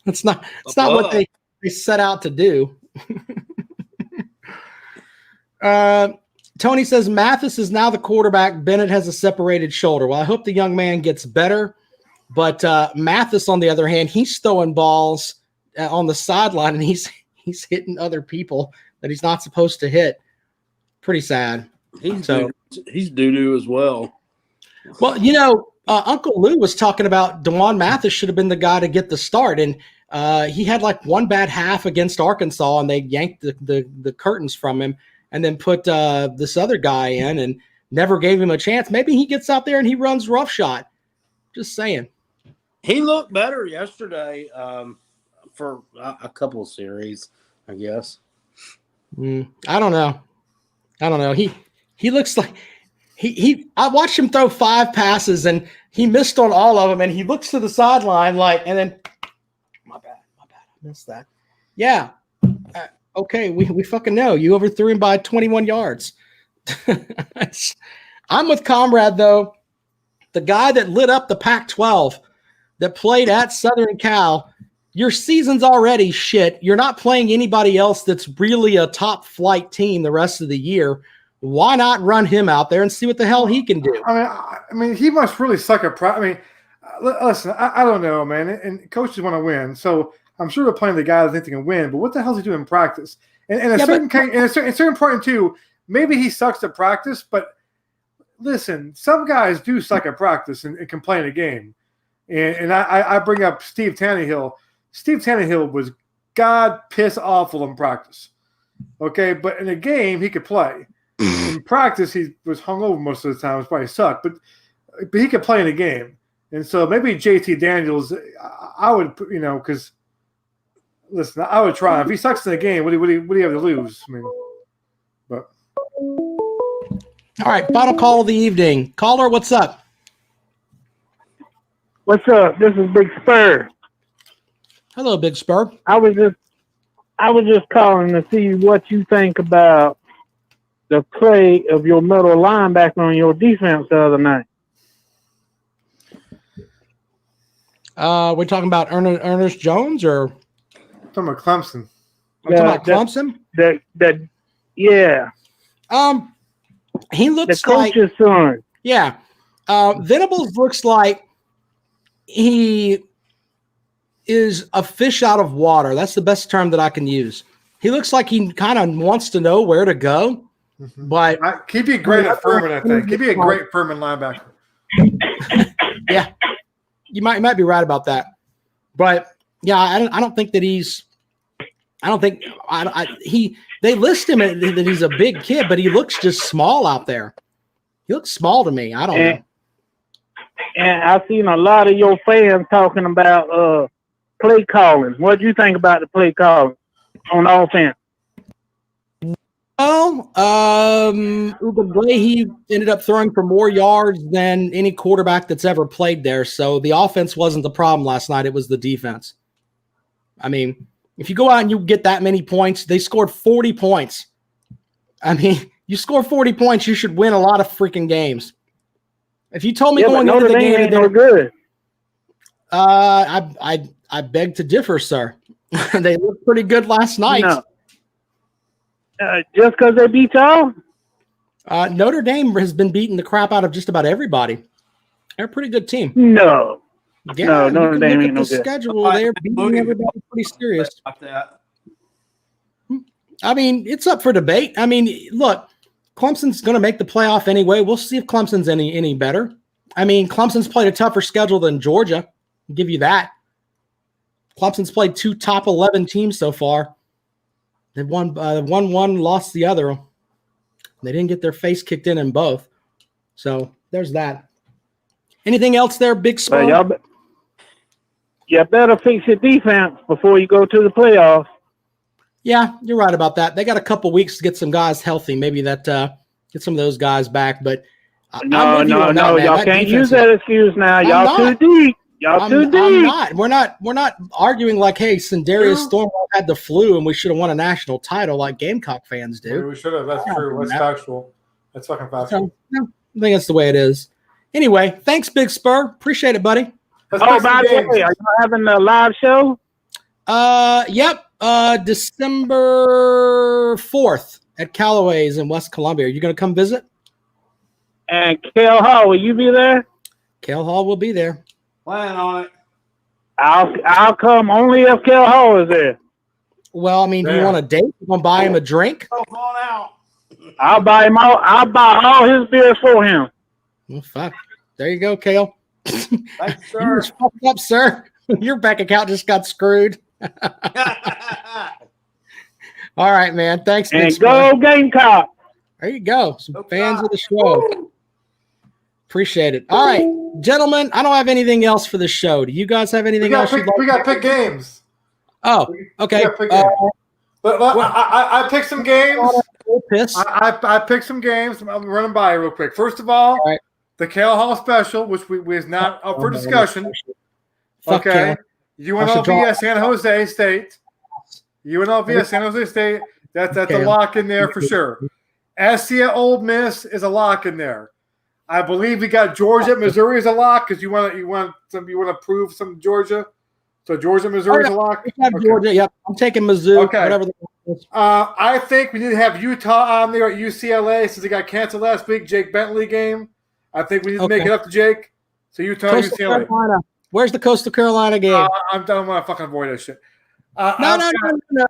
It's not what they set out to do. Tony says Mathis is now the quarterback. Bennett has a separated shoulder. Well, I hope the young man gets better. But Mathis, on the other hand, he's throwing balls on the sideline, and he's hitting other people that he's not supposed to hit. Pretty sad. He's doo-doo as well. Well, Uncle Lou was talking about DeJuan Mathis should have been the guy to get the start, and he had like one bad half against Arkansas, and they yanked the curtains from him and then put this other guy in and never gave him a chance. Maybe he gets out there and he runs roughshod. Just saying. He looked better yesterday for a couple of series, I guess. I don't know. He looks like I watched him throw 5 passes and he missed on all of them, and he looks to the sideline and then my bad, I missed that. Yeah. Okay, we fucking know. You overthrew him by 21 yards. I'm with Comrade, though. The guy that lit up the Pac-12 that played at Southern Cal, your season's already shit. You're not playing anybody else that's really a top flight team the rest of the year. Why not run him out there and see what the hell he can do? I mean, he must really suck at practice. Listen, I don't know, man. And coaches want to win, so I'm sure they're playing the guy that think they can win. But what the hell is he doing in practice? And in a certain point too, maybe he sucks at practice. But listen, some guys do suck at practice and can play in a game. And I bring up Steve Tannehill. Steve Tannehill was god piss awful in practice. Okay, but in a game he could play. In practice he was hungover most of the time. It probably sucked, but he could play in a game. And so maybe JT Daniels, I would, because listen, I would try. If he sucks in the game, what do you have to lose? I mean, but all right, final call of the evening. Caller, what's up? What's up? This is Big Spur. Hello, Big Spur. I was just calling to see what you think about the play of your middle linebacker on your defense the other night. We're talking about Ernest Jones, or talking about Clemson? Talking about Clemson. Yeah. He looks the coach's like son. Yeah. Venables looks like he is a fish out of water. That's the best term that I can use. He looks like he kind of wants to know where to go, but he'd be great at Furman. I think he'd be a great Furman linebacker. Yeah, you might be right about that, but yeah, I don't think that he's. I don't think they list him that he's a big kid, but he looks just small out there. He looks small to me. I don't know. And I've seen a lot of your fans talking about play calling. What do you think about the play calling on offense? Well, he ended up throwing for more yards than any quarterback that's ever played there. So the offense wasn't the problem last night. It was the defense. I mean, if you go out and you get that many points, they scored 40 points. I mean, you score 40 points, you should win a lot of freaking games. If you told me going into the game, they were good. I beg to differ, sir. They looked pretty good last night. No. Just because they beat y'all? Notre Dame has been beating the crap out of just about everybody. They're a pretty good team. No. Yeah, no, Notre Dame ain't no good. Schedule, they're beating everybody pretty serious. I mean, it's up for debate. I mean, look, Clemson's going to make the playoff anyway. We'll see if Clemson's any better. I mean, Clemson's played a tougher schedule than Georgia. I'll give you that. Clemson's played 2 top 11 teams so far. They've won one, lost the other. They didn't get their face kicked in both. So there's that. Anything else there, Big Spur? You better fix your defense before you go to the playoffs. Yeah, you're right about that. They got a couple weeks to get some guys healthy. Maybe that get some of those guys back. But no, y'all can't use that excuse now. Y'all too deep. Y'all too deep. I'm not. We're not arguing like, hey, Sindarius Stormwell had the flu and we should have won a national title like Gamecock fans do. We should have. That's true. That's factual. That's fucking factual. So, I think that's the way it is. Anyway, thanks, Big Spur. Appreciate it, buddy. By the way, are you having a live show? Yep. December 4th at Callaway's in West Columbia. Are you going to come visit? And Kale Hall, will you be there? Kale Hall will be there. Plan on it. I'll come only if Kale Hall is there. Well, I mean, do you want a date? You want to buy him a drink? I'll buy him all. I'll buy all his beers for him. Well, fuck. There you go, Kale. Thanks, sir. You just fucked up, sir. Your bank account just got screwed. All right, man. Thanks. And Big go Spur. Gamecock. There you go. Some fans of the show. Appreciate it. All right, gentlemen, I don't have anything else for the show. Do you guys have anything else? We got to pick games. Oh, okay. But I picked some games. Piss. I picked some games. I'm running by real quick. First of all, the Kale Hall special, which is not up for discussion. Fuck Okay. Kale. UNLV San Jose State. UNLV San Jose State. That's a lock in there for sure. SC at Ole Miss is a lock in there. I believe we got Georgia at Missouri as a lock because you want to prove some Georgia. So Georgia, Missouri is a lock. Georgia, yep. I'm taking Mizzou. Okay. Whatever the I think we need to have Utah on there at UCLA since they got canceled last week. Jake Bentley game. I think we need to make it up to Jake. So Utah, Coastal UCLA. Carolina. Where's the Coastal Carolina game? I'm done. I want to fucking avoid that shit. No.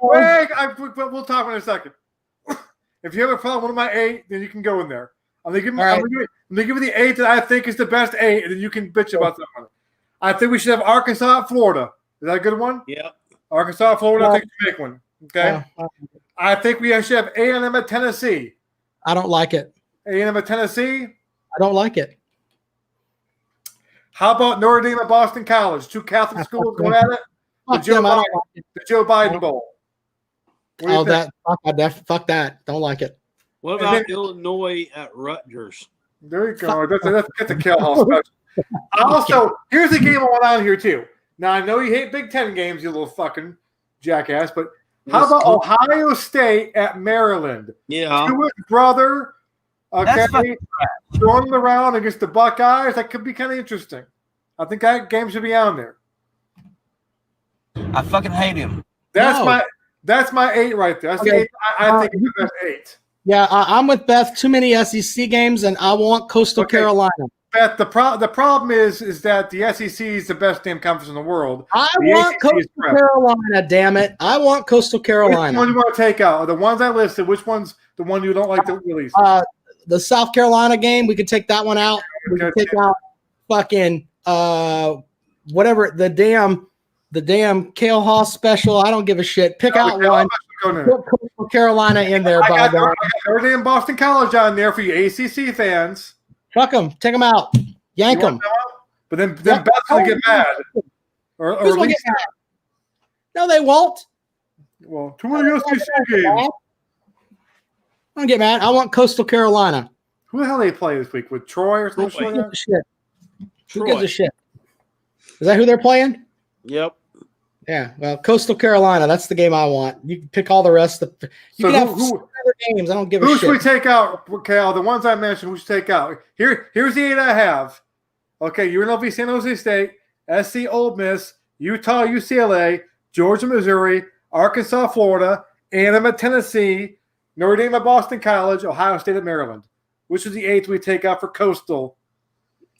Wait, we'll talk in a second. If you have a problem with my 8, then you can go in there. I'm gonna give you the 8 that I think is the best 8, and then you can bitch about that one. I think we should have Arkansas at Florida. Is that a good one? Yep. Arkansas, Florida. I think we should make one. Okay. I think we should have A&M at Tennessee. I don't like it. A&M at Tennessee. I don't like it. How about Notre Dame at Boston College? 2 Catholic schools going at it. The Joe Biden Bowl. Fuck that. Don't like it. What about Illinois at Rutgers? There you go. That's a Kale Hall special. Also, here's the game I want on here too. Now I know you hate Big Ten games, you little fucking jackass, but how about Ohio State at Maryland? Yeah. Stewart's brother, okay, throwing them around against the Buckeyes. That could be kind of interesting. I think that game should be on there. I fucking hate him. That's my 8 right there. That's the 8 I think is the best 8. Yeah, I'm with Beth. Too many SEC games, and I want Coastal Carolina. Beth, the problem is that the SEC is the best damn conference in the world. I want Coastal Carolina, damn it. I want Coastal Carolina. Which one do you want to take out? The ones I listed, which one's the one you don't like to release? The South Carolina game, we could take that one out. We could take out fucking whatever, the damn Kale Hall special. I don't give a shit. Pick out one. Put Coastal Carolina in there. I got Notre Dame Boston College on there for you ACC fans. Fuck them. Take them out. Yank them. But then Beth's going to get mad. Or Who's gonna get mad? No, they won't. Well, too many SEC games. I don't get mad. I want Coastal Carolina. Who the hell they play this week? With Troy or something? Who gives a shit? Who gives a shit? Is that who they're playing? Yep. Yeah. Well, Coastal Carolina. That's the game I want. You can pick all the rest. You can have other games. I don't give a shit. Who should we take out, Cal? The ones I mentioned, who should take out? Here's the 8 I have. Okay, UNLV San Jose State, SC Ole Miss, Utah UCLA, Georgia Missouri, Arkansas Florida, A&M at Tennessee, Notre Dame at Boston College, Ohio State at Maryland. Which is the 8th we take out for Coastal?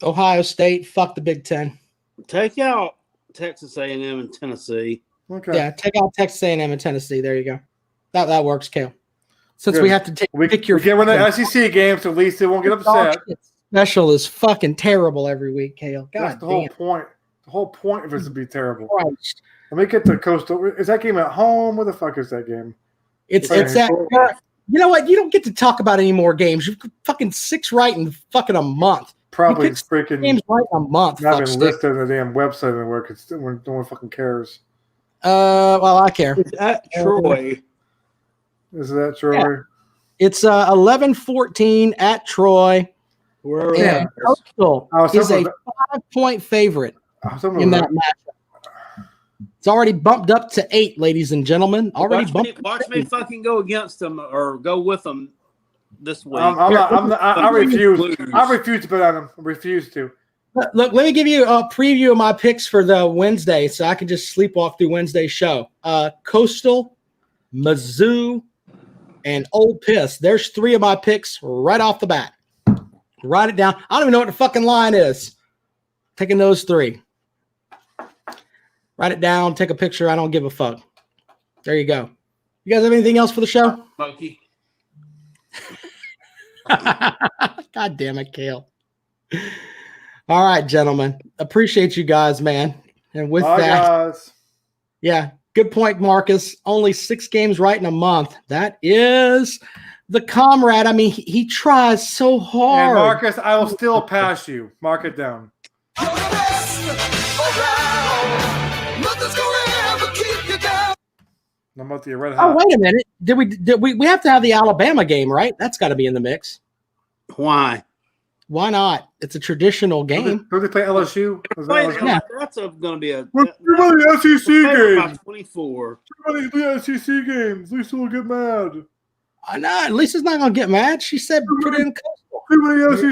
Ohio State. Fuck the Big Ten. Take out Texas A&M and Tennessee. Okay. Yeah, take out Texas A&M and Tennessee. There you go. That works, Kale. Since we have to pick your. We get one of the SEC games, so at least they won't get upset. Special is fucking terrible every week, Kale. God That's the damn. whole point. The whole point of it is to be terrible. Christ. Let me get the Coastal. Is that game at home? Where the fuck is that game? It's that. You know what? You don't get to talk about any more games. You're fucking 6 right in fucking a month. Probably freaking games right in a month. Not been listed on the damn website anywhere because no one fucking cares. Well, I care. It's at Troy. Is that Troy? Yeah. It's 11-14 at Troy. Where and Coastal is a 5-point favorite. in that matchup. It's already bumped up to 8, ladies and gentlemen. Already Watch me fucking go against them or go with them this week. I refuse. I refuse to bet on them. I refuse to. Look, let me give you a preview of my picks for the Wednesday so I can just sleepwalk through Wednesday's show. Coastal, Mizzou, and Old Piss. There's 3 of my picks right off the bat. Write it down. I don't even know what the fucking line is. Taking those 3. Write it down. Take a picture. I don't give a fuck. There you go. You guys have anything else for the show? Monkey. God damn it, Kale. All right, gentlemen. Appreciate you guys, man. And with that, guys. Yeah, good point, Marcus. Only 6 games right in a month. That is the comrade. I mean, he tries so hard. And Marcus, I will still pass you. Mark it down. I'm about to red hot. Oh, wait a minute. Did we have to have the Alabama game, right? That's got to be in the mix. Why? Why not? It's a traditional game. Who they play LSU? Yeah. That's going to be a SEC games. 24. The SEC games. Lisa will get mad. Why not? Lisa's not going to get mad. She said put in Coastal. Too many SEC